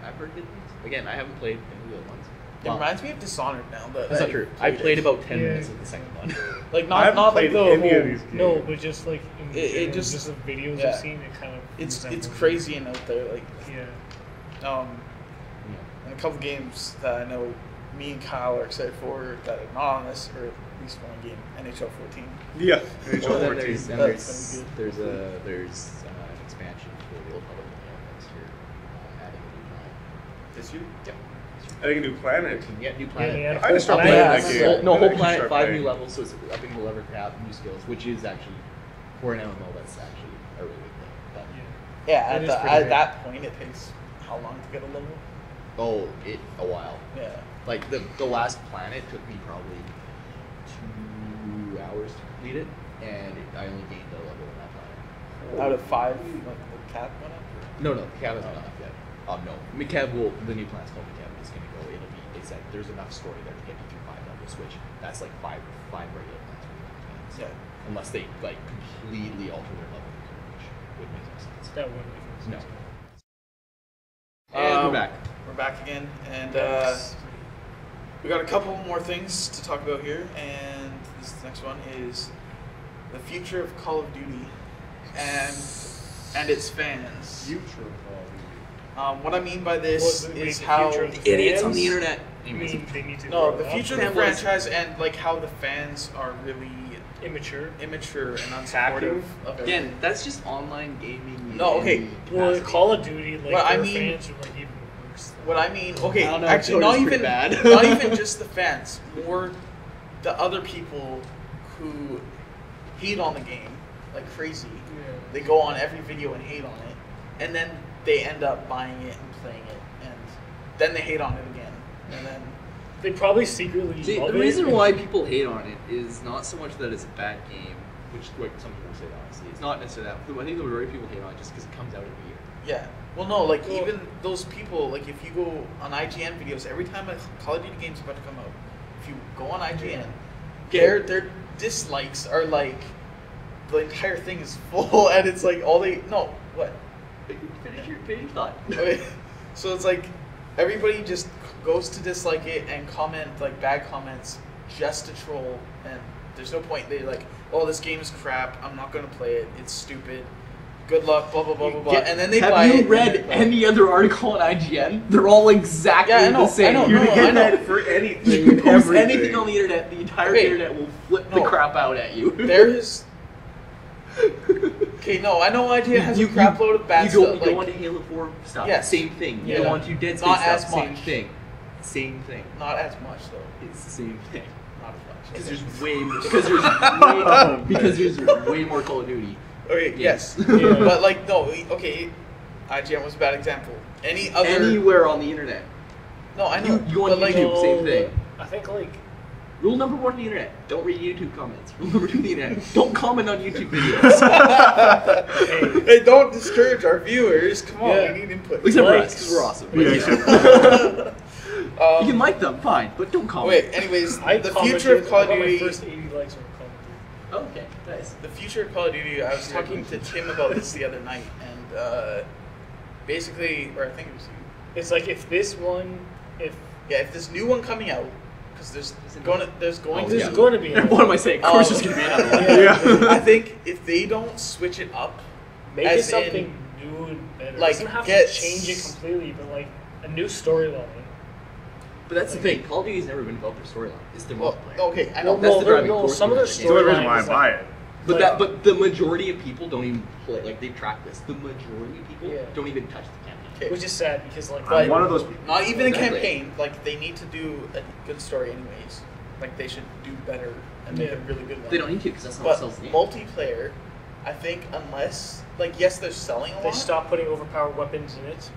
I've heard good things. Again, I haven't played any of the other ones. It reminds me of Dishonored now. That's not true. I played about 10 Yeah. minutes of the second one. like I not haven't not like played the any whole. of these games. No, but just like in It general, just- the videos yeah. I've seen, it kind of It's resembles crazy and out there. Like Yeah. and a couple games that I know me and Kyle are excited for that are not on this, or at least one game, NHL 14. Yeah. Well, then That's there's gonna be good. there's an expansion for the Old Republic next year, adding a new planet. This year? Yep. I think a new planet. Yeah, new Yeah, planet. they had a I just whole started playing planet. that game. Whole- no, I whole just planet, started 5 playing. new levels, so it's upping the lever cap, new skills, which is actually, for an MMO, that's actually a really good thing. But, Yeah. Yeah, That is pretty at good. that point, it takes how long to get a level? oh, a while. Yeah. Like, the last planet took me probably 2 hours to complete it, and I only gained a level on that planet. Out of 5, like the cap went up? No, Cav hasn't gone up yet. No. Cav will, the new planet's called Cav, is going to go, it'll be, they said there's enough story there to get you through 5 levels, which that's like five regular planets for the planets. Yeah. Unless they, like, completely alter their level, which would make no sense. That wouldn't make sense. No. And we're Um, back. We're back again, and we got a couple more things to talk about here, and this next one is the future of Call of Duty and its fans. Future of What I mean by this What, wait, is the how future of The idiots on fans? the internet. You mean they need to no, grow the up? future of the Fanboys. franchise and like how the fans are really Immature. immature and unsupportive of Again, everything. that's just online gaming. No, in okay. any Well, capacity. Call of Duty, like Well, I their mean- fans are like even worse. What I mean, okay, I don't know, actually, Twitter's not pretty even bad. not even just the fans, more the other people who hate on the game like crazy. Yeah. They go on every video and hate on it, and then they end up buying it and playing it, and then they hate on it again, and then They probably secretly See, love the it. reason why people hate on it is not so much that it's a bad game, which like some people say that honestly. It's not necessarily that. I think the majority of people hate on it just because it comes out every year. yeah. Well, no, like Well- even those people, like if you go on IGN videos, every time a Call of Duty game's about to come out, if you go on IGN, their dislikes are like the entire thing is full, and it's like all they what. Finish your thought. Okay. So it's like everybody just goes to dislike it and comment like bad comments just to troll, and there's no point. They like, oh, this game is crap. I'm not gonna play it. It's stupid. good luck, blah blah blah blah blah, Get- and then they have buy you it. read any other article on IGN? They're all exactly Yeah, I know, the same. I know, You no, can I get know. that for anything. You and post everything. anything on the internet, the entire Okay. internet will flip the No. crap out at you. There's okay, no, I know IGN has a crap load of bad you go, stuff. You go like, onto Halo 4 stuff, Yes. same thing. You Yeah. go onto Dead Space Not stuff, as same much. thing. Same thing. not as much though. It's the same thing. Not as much. Because there's way more. Because there's way more Call of Duty. Okay, Yes. yes, but like no, okay, IGN was a bad example. Any other? Anywhere on the internet. No, I know. You go on but like, YouTube, same thing. I think like Rule number 1 on the internet: don't read YouTube comments. Rule number 2 on the internet: don't comment on YouTube videos. hey, don't discourage our viewers. Come on, Yeah. we need input. Except for us, Likes. because we're awesome. Yeah, You can like them, fine, but don't comment. Wait, anyways, I the commented, future of Call I of got my Duty. first 80 likes on comment. Okay, nice. The future of Call of Duty. I was talking to Tim about this the other night, and basically, or I think it was you. It's like if this one, if Yeah, if this new one coming out, because there's going to there's yeah. going to be, What am I saying? Of course, there's gonna be another one. Yeah. I think if they don't switch it up, make as it something in, new and better. like, It doesn't have get to change it completely, but like a new storyline. But that's the thing. Call of Duty's never been about their storyline. It's their well, multiplayer. okay, I know. That's the driving force some of their behind the It's the only reason storyline why I is buy like, it. But the majority of people don't even play. Like they track this. The majority of people Yeah. don't even touch the campaign. Okay. which is sad because like I'm one of those people. Not even Exactly. a campaign. Like they need to do a good story, anyways. Like they should do better and make Yeah. a really good one. They don't need to because that's not what But sells the game. multiplayer, I think, unless like yes, they're selling a they lot. stop putting overpowered weapons in it.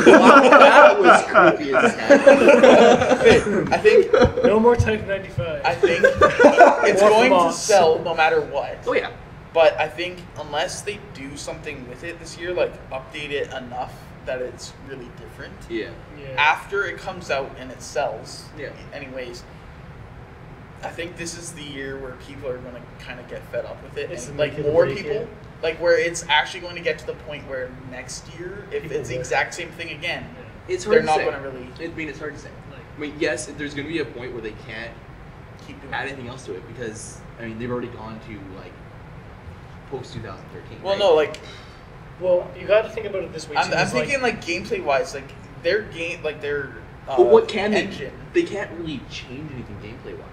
That was creepy as heck. Okay, I think No more Type 95. I think it's More going to mods. sell no matter what. Oh yeah. But I think unless they do something with it this year, like update it enough that it's really different. Yeah. yeah. After it comes out and it sells, Yeah. anyways, I think this is the year where people are going to kind of get fed up with it. It's And the like make it or more break people, it. like where it's actually going to get to the point where next year, if People it's the will. exact same thing again, It's they're hard not to say. going to really I mean, it's hard to say. Like, I mean, yes, there's going to be a point where they can't keep doing add it. anything else to it because I mean they've already gone to like post 2013. Well, right? no, like well, you got to think about it this way. I'm too, it's thinking like gameplay wise, like their game, like their But what can engine. they? They can't really change anything gameplay wise.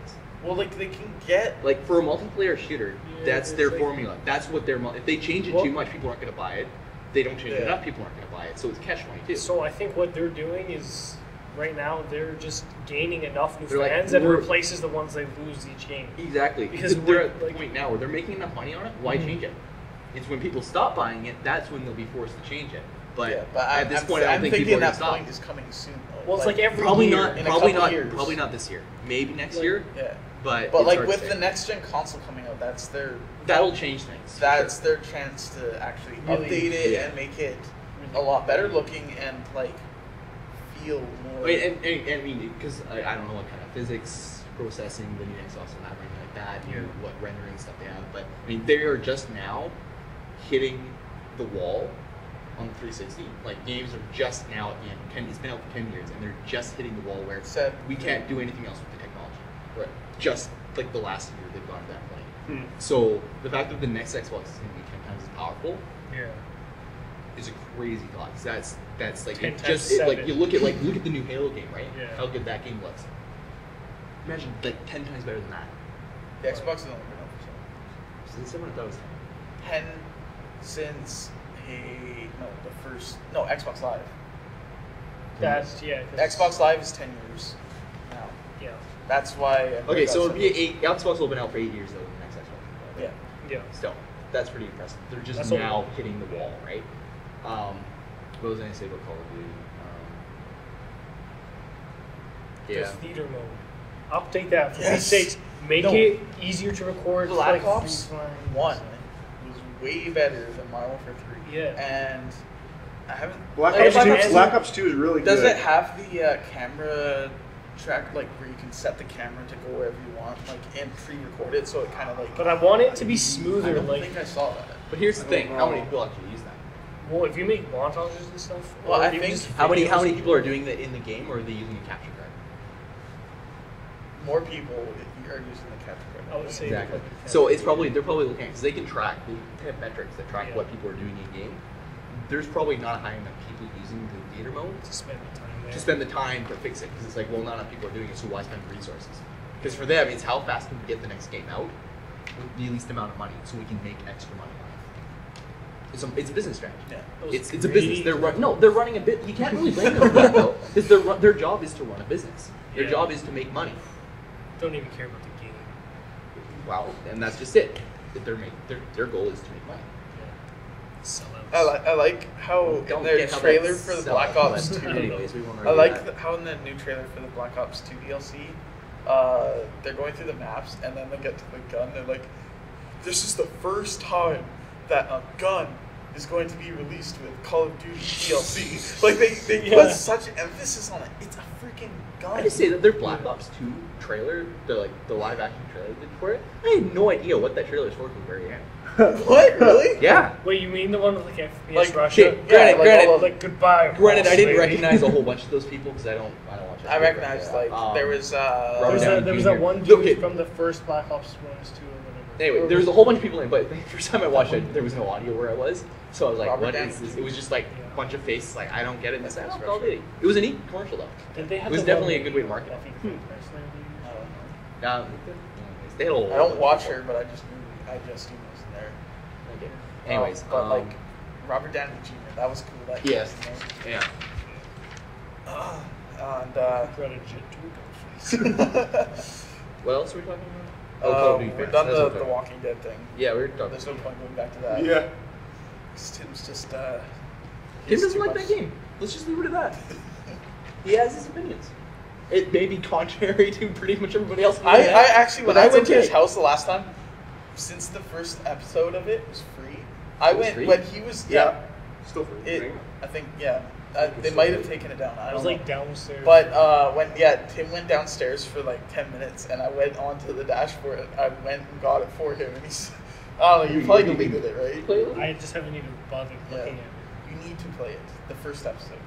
Well, like they can get Like for a multiplayer shooter, Yeah, that's it's their like- formula. That's what their. If they change it Well- too much, people aren't going to buy it. If they don't change it Yeah. enough, people aren't going to buy it. So it's catch-22. So I think what they're doing is right now they're just gaining enough new They're like, fans that it we're- replaces the ones they lose each game. Exactly. Because they're we're, at the like- point now where they're making enough money on it. Why Mhm. change it? It's when people stop buying it. That's when they'll be forced to change it. But, yeah, but at this point, I I'm don't think people thinking are going that to stop. point is coming soon. Though. Well, it's like every Probably year. not. in a Probably couple not. years. Probably not this year. Maybe next Like- year. Yeah, But but it's like hard to with say. the next gen console coming out, that's their that'll change things. for that's sure. their chance to actually Really? update it Yeah. and make it a lot better looking and like feel more. Wait, and I mean, because I don't know what kind of physics processing the new Xbox will have or anything like that, Yeah. what rendering stuff they have, but I mean, they are just now hitting the wall on the 360. Like, games are just now at the end. It's been out for 10 years, and they're just hitting the wall where Said- we can't do anything else with the technology. Right. Just like the last year, they've gone to that point. Hmm. So the fact that the next Xbox is going to be 10 times as powerful Yeah. is a crazy thought. 'Cause that's like 10 it times just it, like 7. you look at the new Halo game, right? Yeah. How good that game looks. Imagine like 10 times better than that. the Xbox has only been out for So this is what I thought was 10 since Xbox Live. That's yeah. 'cause- Xbox Live is 10 years now. Yeah. That's why. Okay, so it'll be Xbox will have been out for 8 years though. The next Xbox. Yeah. Yeah. Still, that's pretty impressive. They're just That's a now lot. hitting the wall, right? What was I gonna say about Call of Duty? There's theater mode. Update that for Yes. Pete's sakes. Make No. it easier to record. Black like, Ops free flying. 1 was way better than Modern Warfare 3. Yeah. And I haven't. Black like, Ops Black 2. Ops Black Ops 2 is really Does good. it have the camera track, like where you can set the camera to go wherever you want, like and pre-record it, so it kind of like. But I want it to be I smoother. don't Like, think I saw that. But here's the I thing: don't how know. many people actually use that? well, if you make montages and stuff. Well, or I even think- just How many videos- people are doing that in the game, or are they using a capture card? more people are using the capture card. I would say Exactly. probably So it's probably they're probably looking because they can track. They have metrics that track what people are doing in game. There's probably not a high enough people using the theater mode to spend the time there. to spend the time to fix it because it's like, well, not enough people are doing it, so why spend the resources? Because for them, it's how fast can we get the next game out with the least amount of money, so we can make extra money on it. It's a business strategy. Yeah. It's a business. They're running a bit. You can't really blame them for that though, because their job is to run a business. Their job is to make money. Don't even care about the game. Well, and that's just it. Their goal is to make money. Sellouts. I like how in their trailer for the Black Ops 2. Anyways, we won't I argue like that. how in the new trailer for the Black Ops 2 DLC, they're going through the maps and then they get to the gun. They're like, "This is the first time that a gun is going to be released with Call of Duty DLC." Like they put such emphasis on it. It's a freaking gun. I just say that their Black Ops 2 trailer, the live action trailer they did for it, I had no idea what that trailer was for from the very end. What? Really? Yeah. Wait, you mean the one with like FPS Like, Russia? okay, granted, all of- Like goodbye. Granted, I didn't Australia. recognize a whole bunch of those people because I don't watch that. I recognized there was Robert There Downey was Jr. that one dude Okay. from the first Black Ops 1, 2, or whatever. Anyway, there was a whole bunch of people in, but the first time I watched it, there was no audio where I was, so I was like, Robert "What Downey is this?" Jr. It was just like a bunch of faces. Like I don't get it. And I said, That's "Oh, Call of Duty." It was a neat commercial though. Did they have It was the definitely one a good way to market it. Buffy the Vampire Slayer dude? I don't know. They had a whole I don't watch her, but I just knew was in there. Okay. Anyways, but like Robert Downey Jr. That was cool. That yes, you yeah. And Brought a jet to a ghostface. What else are we talking about? Call of Duty we've fans. done That's the what we're talking Walking Dead thing. Yeah, we're talking. There's no point going back to that. Yeah. 'Cause Tim's just Tim he's doesn't too like much- that game. Let's just leave it at that. He has his opinions. It may be contrary to pretty much everybody else. I actually, when But I that's went to okay. his house the last time, since the first episode of it was free, I It was went free? when he was Still free. It, right? I think they might have taken it down. I I don't was know. like downstairs. But when Tim went downstairs for like 10 minutes, and I went onto the dashboard. I went and got it for him, and he's. I don't know. You probably deleted it, right? Play it? I just haven't even bothered Yeah. looking at it. You need to play it. The first episode.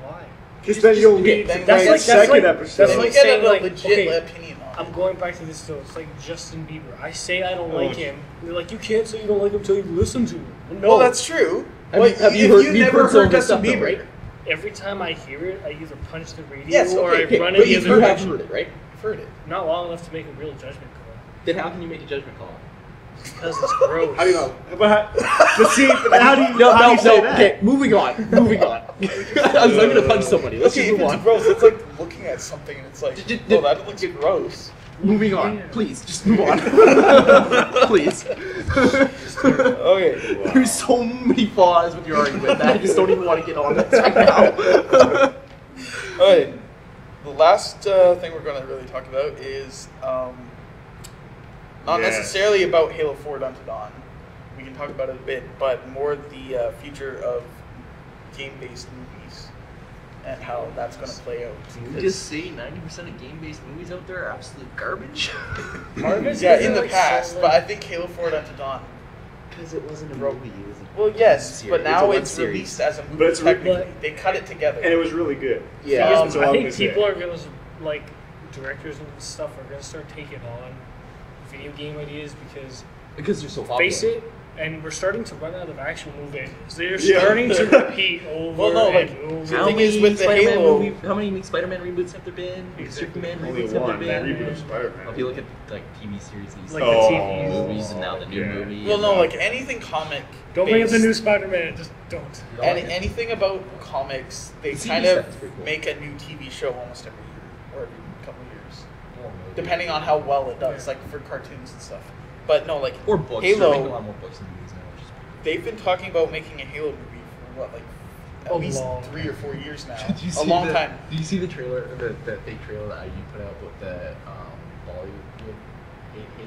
Why? Because then you'll okay, read that's the like- second episode. that's Then like you get saying, a like, legit okay, opinion on I'm it. going back to this still. It's like Justin Bieber. I say I don't Oh, like him. They're like, you can't say you don't like him until you listen to him. No, Well, that's true. Have you If heard- you you've never heard some heard of his Justin stuff, though, Bieber, right? every time I hear it, I either punch the radio Yes, or okay, I run But in the you other have direction. heard it, right? I've heard it. Not long enough to make a real judgment call. Then how can you make a judgment call? Because it's gross. How do you know? But see, but how do you No, how do you say that? Okay, moving on. I was going to punch somebody. Let's Okay, just if move it's on. gross, it's like looking at something and it's like, oh, that looks gross. Moving on. Please, just move on. Please. Okay. There's so many flaws with your argument that I just don't even want to get on this right now. Okay. The last thing we're going to really talk about is not Yes. necessarily about Halo 4 Unto Dawn. We can talk about it a bit, but more the future of game-based movies and how that's going to play out. Can we just say 90% of game-based movies out there are absolute garbage? Part of it's Yeah, because in the like, past, so, but I like, think Halo 4 Unto Dawn. Because it wasn't a Bro- movie. It was a Well, yes, series. but It's a now web it's series. released as a movie. But it's technically. They cut it together. And it was really good. Yeah. That's all I I'm think gonna say. people are gonna like directors and stuff are gonna start taking on video game ideas because they're so popular. face it, and we're starting to run out of action movies. They're Yeah. starting to repeat over Well, no, like, and over. the thing is with the Spider-Man Halo- how many Spider-Man reboots have there been? Superman Only reboots have one there been? reboot of Spider-Man. If you look at like TV series, these Like Oh. the TV. movies, and now the new Yeah. movie. Well, and no, now- like anything comic. Don't bring up the based- new Spider-Man. Just don't. You don't like it? anything about comics, they The TV kind of stuff is pretty cool. make a new TV show almost every year or every couple of years, Or movie. depending on how well it does, Yeah. like for cartoons and stuff. But no, like Or books. Halo- They're making a lot more books and movies now, which is pretty they've been talking about making a Halo movie for what, like at A least long 3 or 4 years now. Did you A see long the, time. Did you see the trailer, the fake trailer that you put out with the Bollywood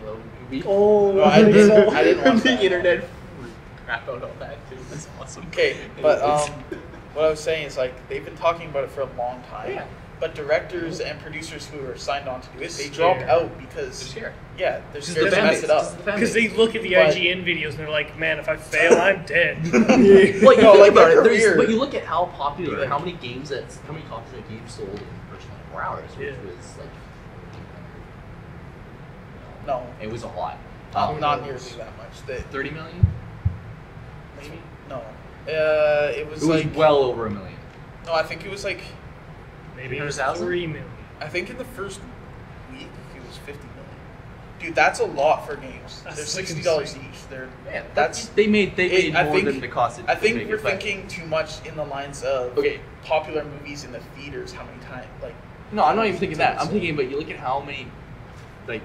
Halo movie? Oh, No, I didn't- I didn't watch The that. internet crap out all that too. That's awesome. Okay, but Anyways. what I was saying is like they've been talking about it for a long time. Yeah. But directors and producers who are signed on to do it, they Scared. drop out They're because scared. yeah, they're Just scared the to fan mess base. it up. Just the fan because base. they look at the But- IGN videos and they're like, man, if I fail, I'm dead. Well, you No, think like about their it. There's, career. but you look at how popular, Like- how many copies that games sold in the first 24 hours, which Yeah. was like No, It was a lot. not nearly that much. 30 million? Maybe no. It was It was like well over $1 million. no. I think it was like Maybe it was 100,000? 3 million. I think in the first week it was 50 million. Dude, that's a lot for games. That's They're like $60 insane. each. They're Man, that's. they made I more think- than it cost. I think we're thinking too much in the lines of Okay. popular movies in the theaters. How many times? Like No, I'm not even thinking that. I'm So- thinking, but you look at how many, like,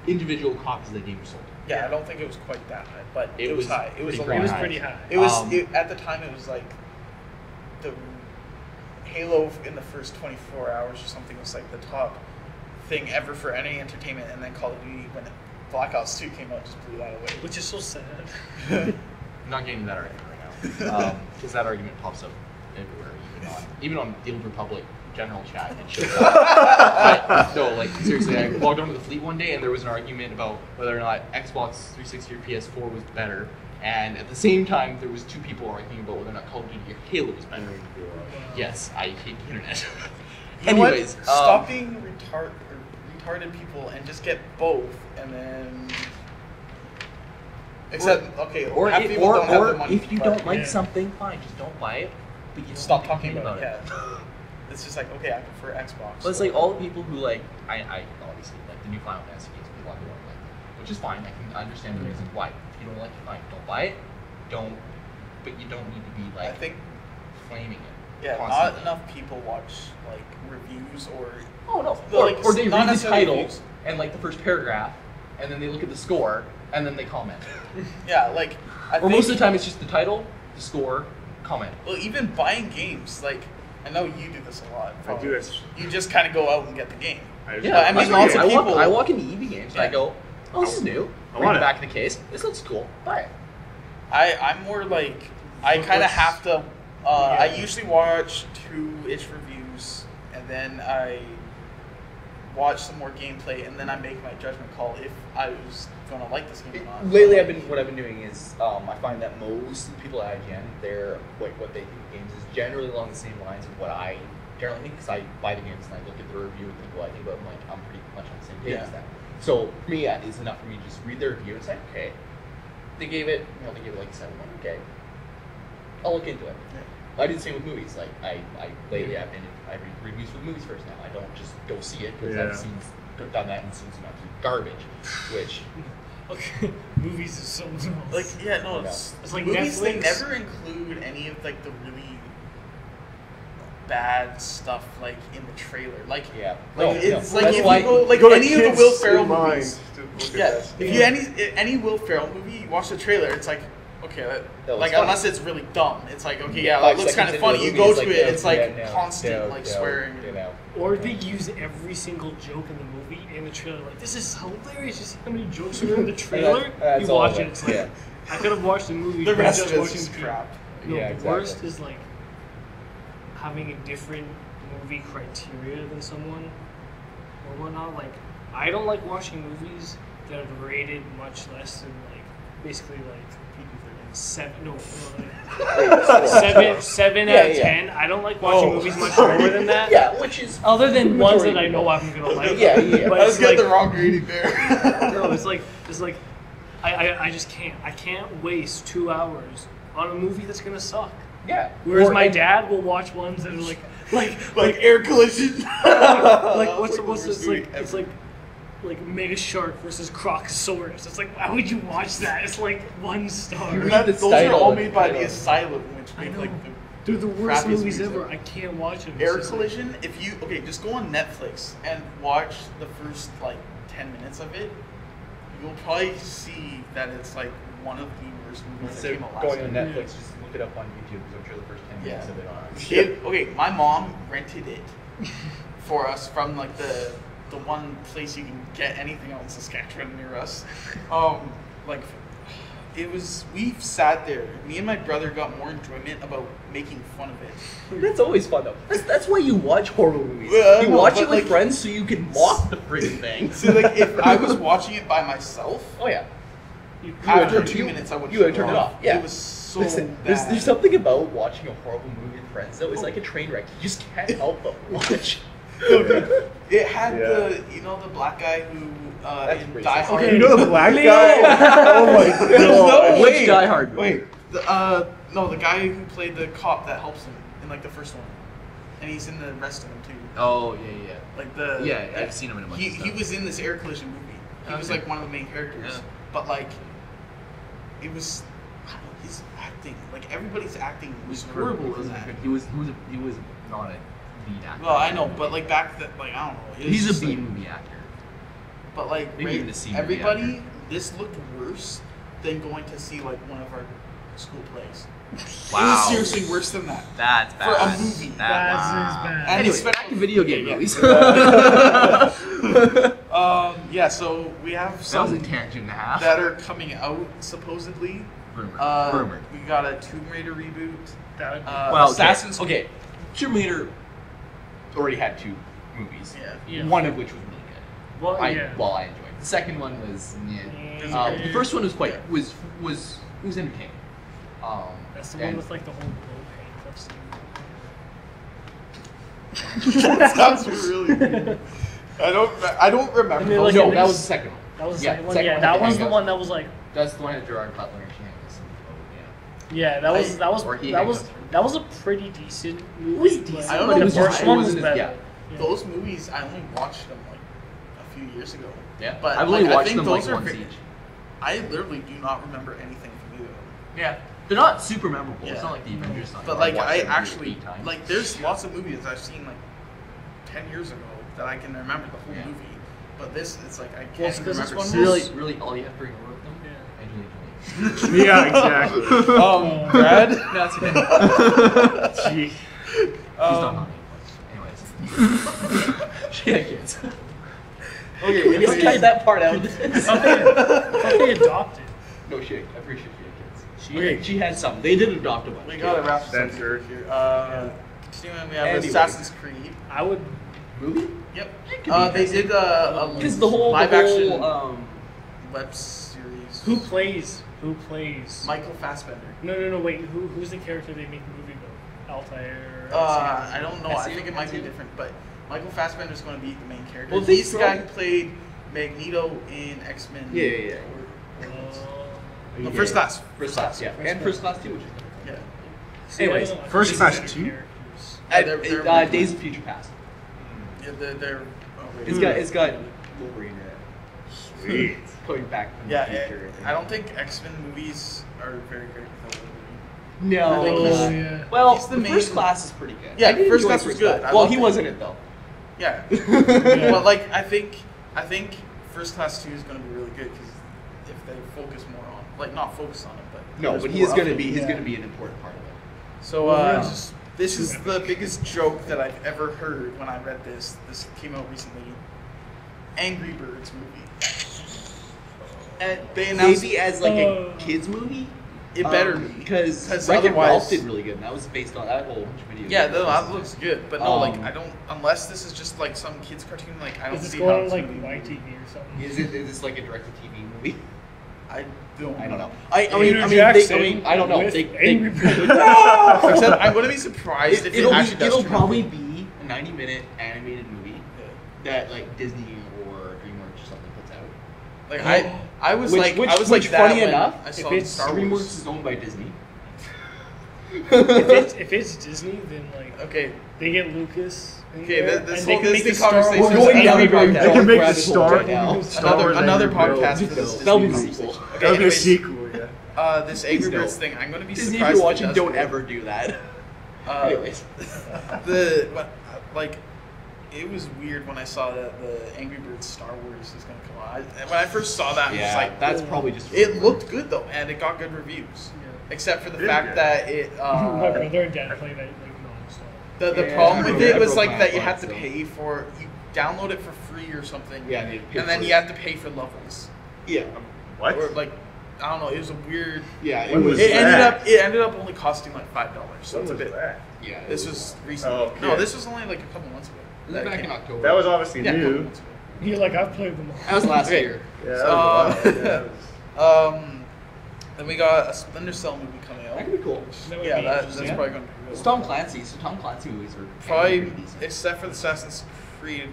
individual copies of the game were sold. yeah, I don't think it was quite that high, but It it was was high. It was a pretty lot. It was high. pretty high. It was Um, at the time. It was like the Halo in the first 24 hours or something was like the top thing ever for any entertainment, and then Call of Duty when Black Ops 2 came out just blew that away. Which is so sad. I'm not getting that argument right now, because that argument pops up everywhere, even on the Old Republic general chat. It shows up. But, no, like seriously, I logged onto the fleet one day, and there was an argument about whether or not Xbox 360 or PS4 was better. And at the same time, there was two people arguing about whether or not Call of Duty or Halo was better. Yes, I hate the internet. You know what? Anyways, Stop being retarded people and just get both, and then. Except, okay, or half if, people or, don't have or the money. if you but don't like Yeah. something, fine, just don't buy it. But you don't stop need to talking complain about it. Yeah. It's just like, okay, I prefer Xbox. But it's like all the people who like, I obviously like the new Final Fantasy games, people don't like them, which is fine. I can understand the reasons why. If you don't like it, fine, don't buy it. Don't, but you don't need to be I like think, flaming it. yeah, constantly. not enough people watch like reviews or. Oh no, Well, or, like, or they not read the necessarily title reviews. and like the first paragraph, and then they look at the score, and then they comment. Yeah, like. I Or think, most of the time, it's just the title, the score, comment. Well, even buying games, like, I know you do this a lot. I do it. You just kind of go out and get the game. Yeah, But, I mean, lots of I walk, people- I walk into EV games and I Yeah. go, oh, this is new. I Bring want it it. back in the case. This looks cool. Buy it. I'm more like, I So kind of what's- have to, I usually watch 2-ish reviews, and then I watch some more gameplay, and then I make my judgment call if I was going to like this game or not. Lately, what I've been doing is I find that most people at IGN, what they think of games is generally along the same lines of what I generally think, because I buy the games and I look at the review and think, well, I think about them, like I'm pretty much on the same page Yeah. as them. So for me, it's enough for me to just read their review and say, okay, they gave it like a 7. Okay, I'll look into it. I do the same with movies. Like lately I read reviews for the movies first now. I don't just go see it because I've done that and seen some absolute garbage, which. Okay, movies is so Like, yeah, no, Yeah. it's like movies, they Netflix. never include any of, like, the really bad stuff, like, in the trailer. Like, Yeah. like No, it's no. like That's if why- you go, like, Go to any of the kids Will Ferrell in mind movies. to look at Yeah, this. if you any Will Ferrell movie, you watch the trailer, it's like, okay, That was like funny. unless it's really dumb, it's like, okay, yeah, 5 it looks kind of seconds into funny. the You go movie, to it's it, like, it's no, like no, constant, no, like no, swearing. you know. Or they use every single joke in the movie in the trailer. Like, this is hilarious. You see how many jokes are in the trailer? That's You all watch of it. it, It's like, yeah. I could have watched the movie. The by rest just of it's watching just the crap. No, Yeah, the exactly. worst is like having a different movie criteria than someone or whatnot. Like, I don't like watching movies that are rated much less than like basically like 7. No, like, 7 Yeah, out of yeah. 10. I don't like watching movies much lower than that. Yeah, which is Other than ones that I majority know of I'm gonna like. Yeah, yeah. But I was it's getting like, the wrong grading there. no, it's like I just can't. I can't waste 2 hours on a movie that's gonna suck. Yeah. Whereas Or- my dad will watch ones that are like air collision. like what's worst it's movie like it's ever. like Mega Shark versus Crocosaurus. It's like, why would you watch that? It's like 1 star. You That- the those are all title. made by the Title. Asylum, which I make know. like They're the worst crappiest movies movies ever. ever. I can't watch them. Air It's just like- Collision. If you just go on Netflix and watch the first like 10 minutes of it, you'll probably see that it's like one of the worst movies that Instead came out of last going on year. Netflix, just look it up on YouTube because I'm sure the first 10 minutes Yeah. of it are. Okay, my mom rented it for us from like the one place you can get anything out in Saskatchewan near us. Like it was, we sat there. Me and my brother got more enjoyment about making fun of it. That's always fun though. That's why you watch horror movies. Yeah, I you know, watch but, it with like- friends so you can mock the freaking thing. So like if I was watching it by myself, Oh yeah. You after would- 2 you- minutes I would you would turn it off. Yeah. It was so Listen, bad. there's something about watching a horrible movie with friends though. It's like a train wreck. You just can't help but watch. It had Yeah. the the black guy who That's in racist. Die Hard. Okay. You know the black guy? Oh my god. No Which way. Die Hard? Wait. No, the guy who played the cop that helps him in like the first one, and he's in the rest of them too. Oh yeah. Like the Yeah, I've seen him in a bunch of He stuff. was in this air collision movie. He was Okay. like one of the main characters, Yeah. but like it was I don't know, his acting. Like everybody's acting was horrible in that. He was not a lead actor. Well, I know, but like back then, like I don't know. It was He's just, a B like, movie actor. But like Maybe even a C movie everybody, actor. this looked worse than going to see like one of our school plays. It Wow. was seriously worse than that. That's For a bad. movie. That is Wow. bad. And Anyway, especially- back to video game Yeah, movies. Yeah, so we have That was some a tangent and a half. that are coming out supposedly. Rumored. We got a Tomb Raider reboot. That would be Well, Assassin's okay. Tomb Raider already had 2 movies. Yeah. One of which was really good. well, I yeah. enjoyed. The second one was Yeah. the first one was quite was entertaining. That's the one and- with like the whole boat handcuffs. That sounds really weird. I don't remember. I mean, Oh, like, no, at that was least- the second one. That was the Yeah, second one. second Yeah, one that had the was the handcuffs. one that was like. That's the one that Gerard Butler and Shanks. Yeah, that was Or he that was handcuffed. that was a pretty decent movie. was but decent. I don't the know, first it one was wasn't as- better. yeah. Those movies, I only watched them like a few years ago. Yeah, But I've like, only I watched think them those like are once very- each. I literally do not remember anything from either of them. Yeah, they're not super memorable. It's Yeah. not like the Avengers. Stuff. But like watched I them actually 8 times. like there's lots of movies I've seen like 10 years ago that I can remember the whole Yeah. movie. But this, it's like I Well, can't it's 'cause this remember. one really, was- really, all you have to remember with them. Yeah. Angelina Yeah, exactly. Brad. Jolie. No, it's okay. Gee. She's not nominated. Anyways, she had kids. Okay, we Let's cut that part out. I thought they adopted. No shit. I appreciate she had kids. Okay. She had some. They did adopt a bunch. We gotta wrap this up Censored. here. Continuing, we have Anyway. Assassin's Creed. I would. Movie? Yep. It could be They did a Because the whole live action um, web series. Who plays? Who plays? Michael Fassbender. No. Wait. Who's the character they make the movie about? Altair. I don't know. I SEO? think it might be different, but Michael Fassbender is going to be the main character. Well, He's they the guy who played Magneto in X-Men. Yeah. No, First Class. First class, yeah. First And Class. First class too, which is good. Yeah. Anyways, First Class 2? Yeah, they're Days of Future Past. Yeah, they're It's got Wolverine in it. Sweet. Going back from yeah. the future. I don't think X-Men movies are very great without Wolverine. No. I think he's- yeah. Well, he's the the main- First Class is pretty good. Yeah, I did First enjoy Class was good. I Well, loved he it. wasn't it though. Yeah. Yeah. But like I think First Class 2 is going to be really good because if they focus more on not focus on it, but No, there's but he more is of going to it. be. He's Yeah. going to be an important part of it. So Yeah. this is the biggest joke that I've ever heard when I read this. This came out recently. Angry Birds movie. And they announced Maybe as like a kids movie. it better be because otherwise Wreck-It Ralph did really good, and that was based on that whole video. Yeah, no, that looks good, but no, like Um, I don't unless this is just like some kids cartoon. Like I don't Is this see going how on it's like gonna be. YTV or something? Is this like a direct-to-TV movie? I don't know. Peter I Jackson don't know. with They, Angry Birds. Except I'm going to be surprised if it it'll actually does. it'll turn out probably good. be a 90-minute animated movie that like Disney or DreamWorks or something puts out. Like I was Which- like which- I was which like that funny when enough, I if saw it's Star DreamWorks Wars. is owned by Disney. if it's Disney, then like Okay, they get Lucas. in Okay, there, this and whole- they can this make the is Star conversation. Wars We're going down Angry a very Birds. They can dark make the rabbit hole Star right now. Star Wars another Angry Birds. podcast for this. That'll be Disney the movie. sequel. Okay, That'll be a anyways, sequel, yeah. this Angry Please Birds no. thing, I'm going to be Disney, if surprised. you're if it watching, does don't good. ever do that. Anyways, it was weird when I saw that the Angry Birds Star Wars is going to come on. When I first saw that, I was just like, that's probably just. it looked good though, and it got good reviews. Yeah. Except for the Did fact it? that it. My brother and dad play that like nonstop. The Yeah, problem I with broke- it I was broke like my that you iPod, had to so- pay for you download it for free or something. Yeah, and, and then you had to pay for levels. Yeah. What? Or like I don't know, it was a weird. Yeah. When was It that? ended up only costing like $5. So What it's a was bit. that? Yeah. This was recent. Oh, No, yeah. this was only like a couple months ago. It was that back came in out. October. That was obviously Yeah, a couple new. months ago. You're like, I've played them all. That was last Okay. year. Yeah, that was a while. Yeah, that was- Then we got a Splinter Cell movie coming out. That could be cool. That would Yeah, be that's interesting. probably going to be It's good. Tom Clancy, so Tom Clancy movies are Probably, pretty decent. except for the Assassin's Creed,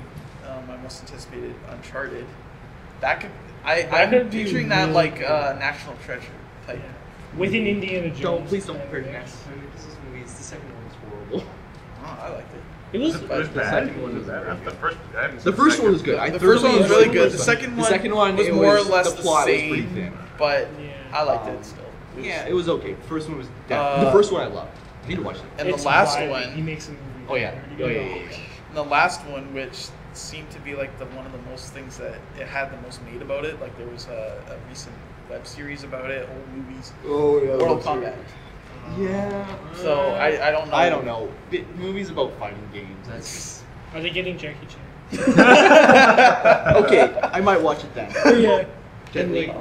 my most anticipated Uncharted. That could. That I'm could be picturing that really like good. National Treasure type. Yeah. With an Indiana Jones. Please don't type compare to of National mix. Treasure. This is movies. The second one was horrible. Oh, I liked it. It was. It was The bad. second one was better. The first. I haven't The seen first second. one was good. The first one was really good. The The second second one was it more or was- less the the plot was same, pretty thin. but Yeah. I liked Um, it still. It was- Yeah, it was okay. The first one was. Uh, the first one I loved. I need to watch it. And It's the last why He one, makes a movie. Oh yeah. Oh yeah. and the last one, which seemed to be like the one of the most things that it had the most made about it. Like there was a recent web series about it, old movies, Oh yeah. Mortal Kombat. Yeah. So I don't know. I don't know. Movies about fighting games. That's just. Are they getting Jackie Chan? Okay, I might watch it then. Yeah. Jet Li.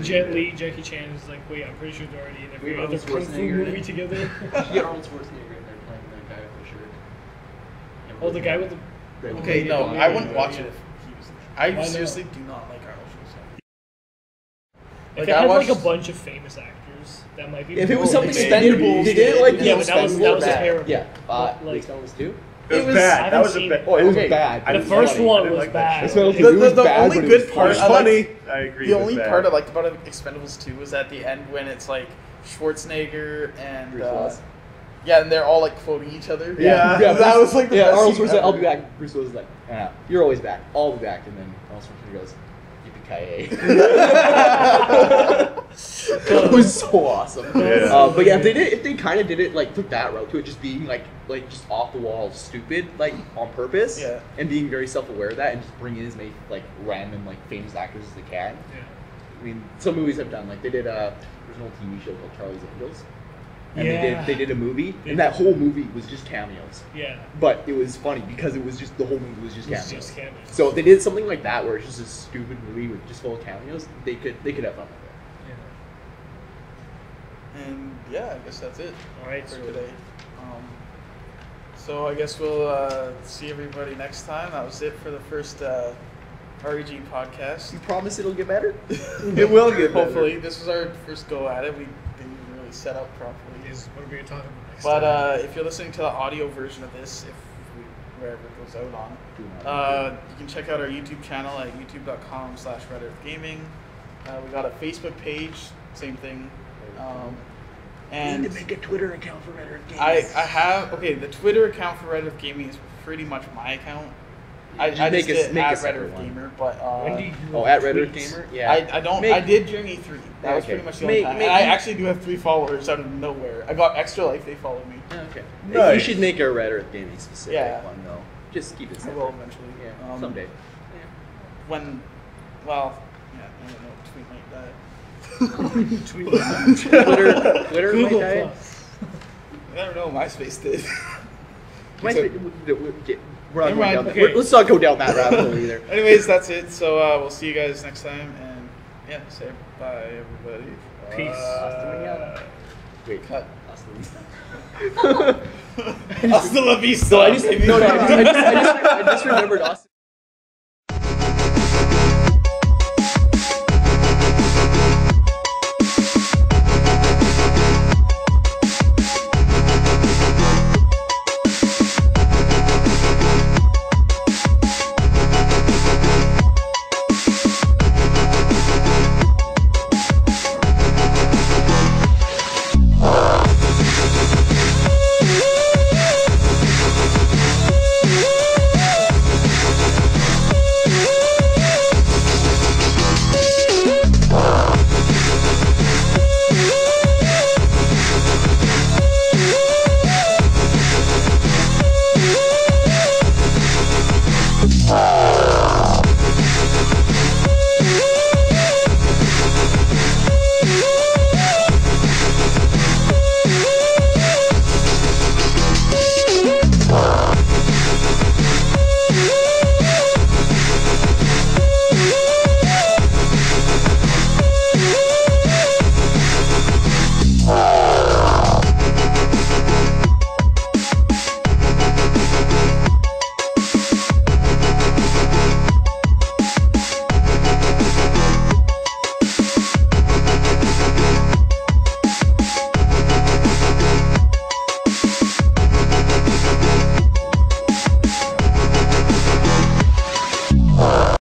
Jet Li, Jackie Chan is like, wait, I'm pretty sure they're already in every Wait, other Arnold kung fu Schwarzenegger in movie it. together. You get Arnold Schwarzenegger in there playing the guy with the shirt. Oh, the guy with the. Okay, no, Yeah, I wouldn't yeah, watch yeah. it if he was. I Why not? seriously do not like Arnold Schwarzenegger. If Like, they I had like a watched- bunch of famous actors, that might be. If it was Oh, something okay. Expendables, they did it like Yeah, the but that was Expendables. terrible. Yeah, But, like Expendables 2. It was was- bad. I That was haven't a seen bad. it. Oh, it was okay. bad. I The didn't first like it. I one didn't was like that bad. show. Expendables The- 2 was the bad, only but it good was part It was I funny. liked- I agree. The it was only bad. part I liked about Expendables 2 was at the end when it's like Schwarzenegger and Bruce Willis. yeah, and they're all like quoting each other. Yeah. Yeah, that was like the yeah. best Arnold scene Schwarzenegger, I'll ever. be back. Bruce Willis is like, you're always back. I'll be back. And then Arnold Schwarzenegger goes, yippee-ki-yay. It was so awesome. Yeah. But yeah, if they kind of did it like took that route to it, just being like just off the wall stupid, like on purpose, Yeah. and being very self aware of that, and just bring in as many like random like famous actors as they can. Yeah. I mean, some movies have done like they did there's an old TV show called Charlie's Angels, and Yeah. they did a movie, and that whole movie was just cameos. Yeah. But it was funny because it was just the whole movie was just It was cameos. just cameos. So if they did something like that where it's just a stupid movie with just full of cameos, they could have fun with it. And yeah, I guess that's it All right. for So today. So I guess we'll see everybody next time. That was it for the first REG podcast. You promise it'll get better? It will get hopefully. This was our first go at it. We didn't even really set up properly. what are we gonna talk about next? But time? if you're listening to the audio version of this, wherever it goes out on, you can check out our YouTube channel at youtube.com/RedEarthGaming. We got a Facebook page, same thing. And need to make a Twitter account for Red Earth Games. I have the Twitter account for Red Earth Gaming is pretty much my account. I Just make just a- did make a at Red separate Earth one. Gamer, but When do you at Red Earth tweets? Gamer? Yeah. I don't. Make- I did during E3. That was Okay. pretty much the only Make- time. make- And I actually do have 3 followers out of nowhere. I got Extra Life. They followed me. Okay. You Nice. should make a Red Earth Gaming specific Yeah. one though. Just keep it I simple. will eventually. Yeah. Someday. When, well, yeah, I don't know. Tweet like that. Twitter Google might die. Plus. I don't know. MySpace did. We're not Never going mind, down that. okay. Let's not go down that rabbit hole either. Anyways, that's it. So we'll see you guys next time, and yeah, say bye, everybody. Peace. Wait, Cut. Austin. Hasta la vista. So I just remembered Austin.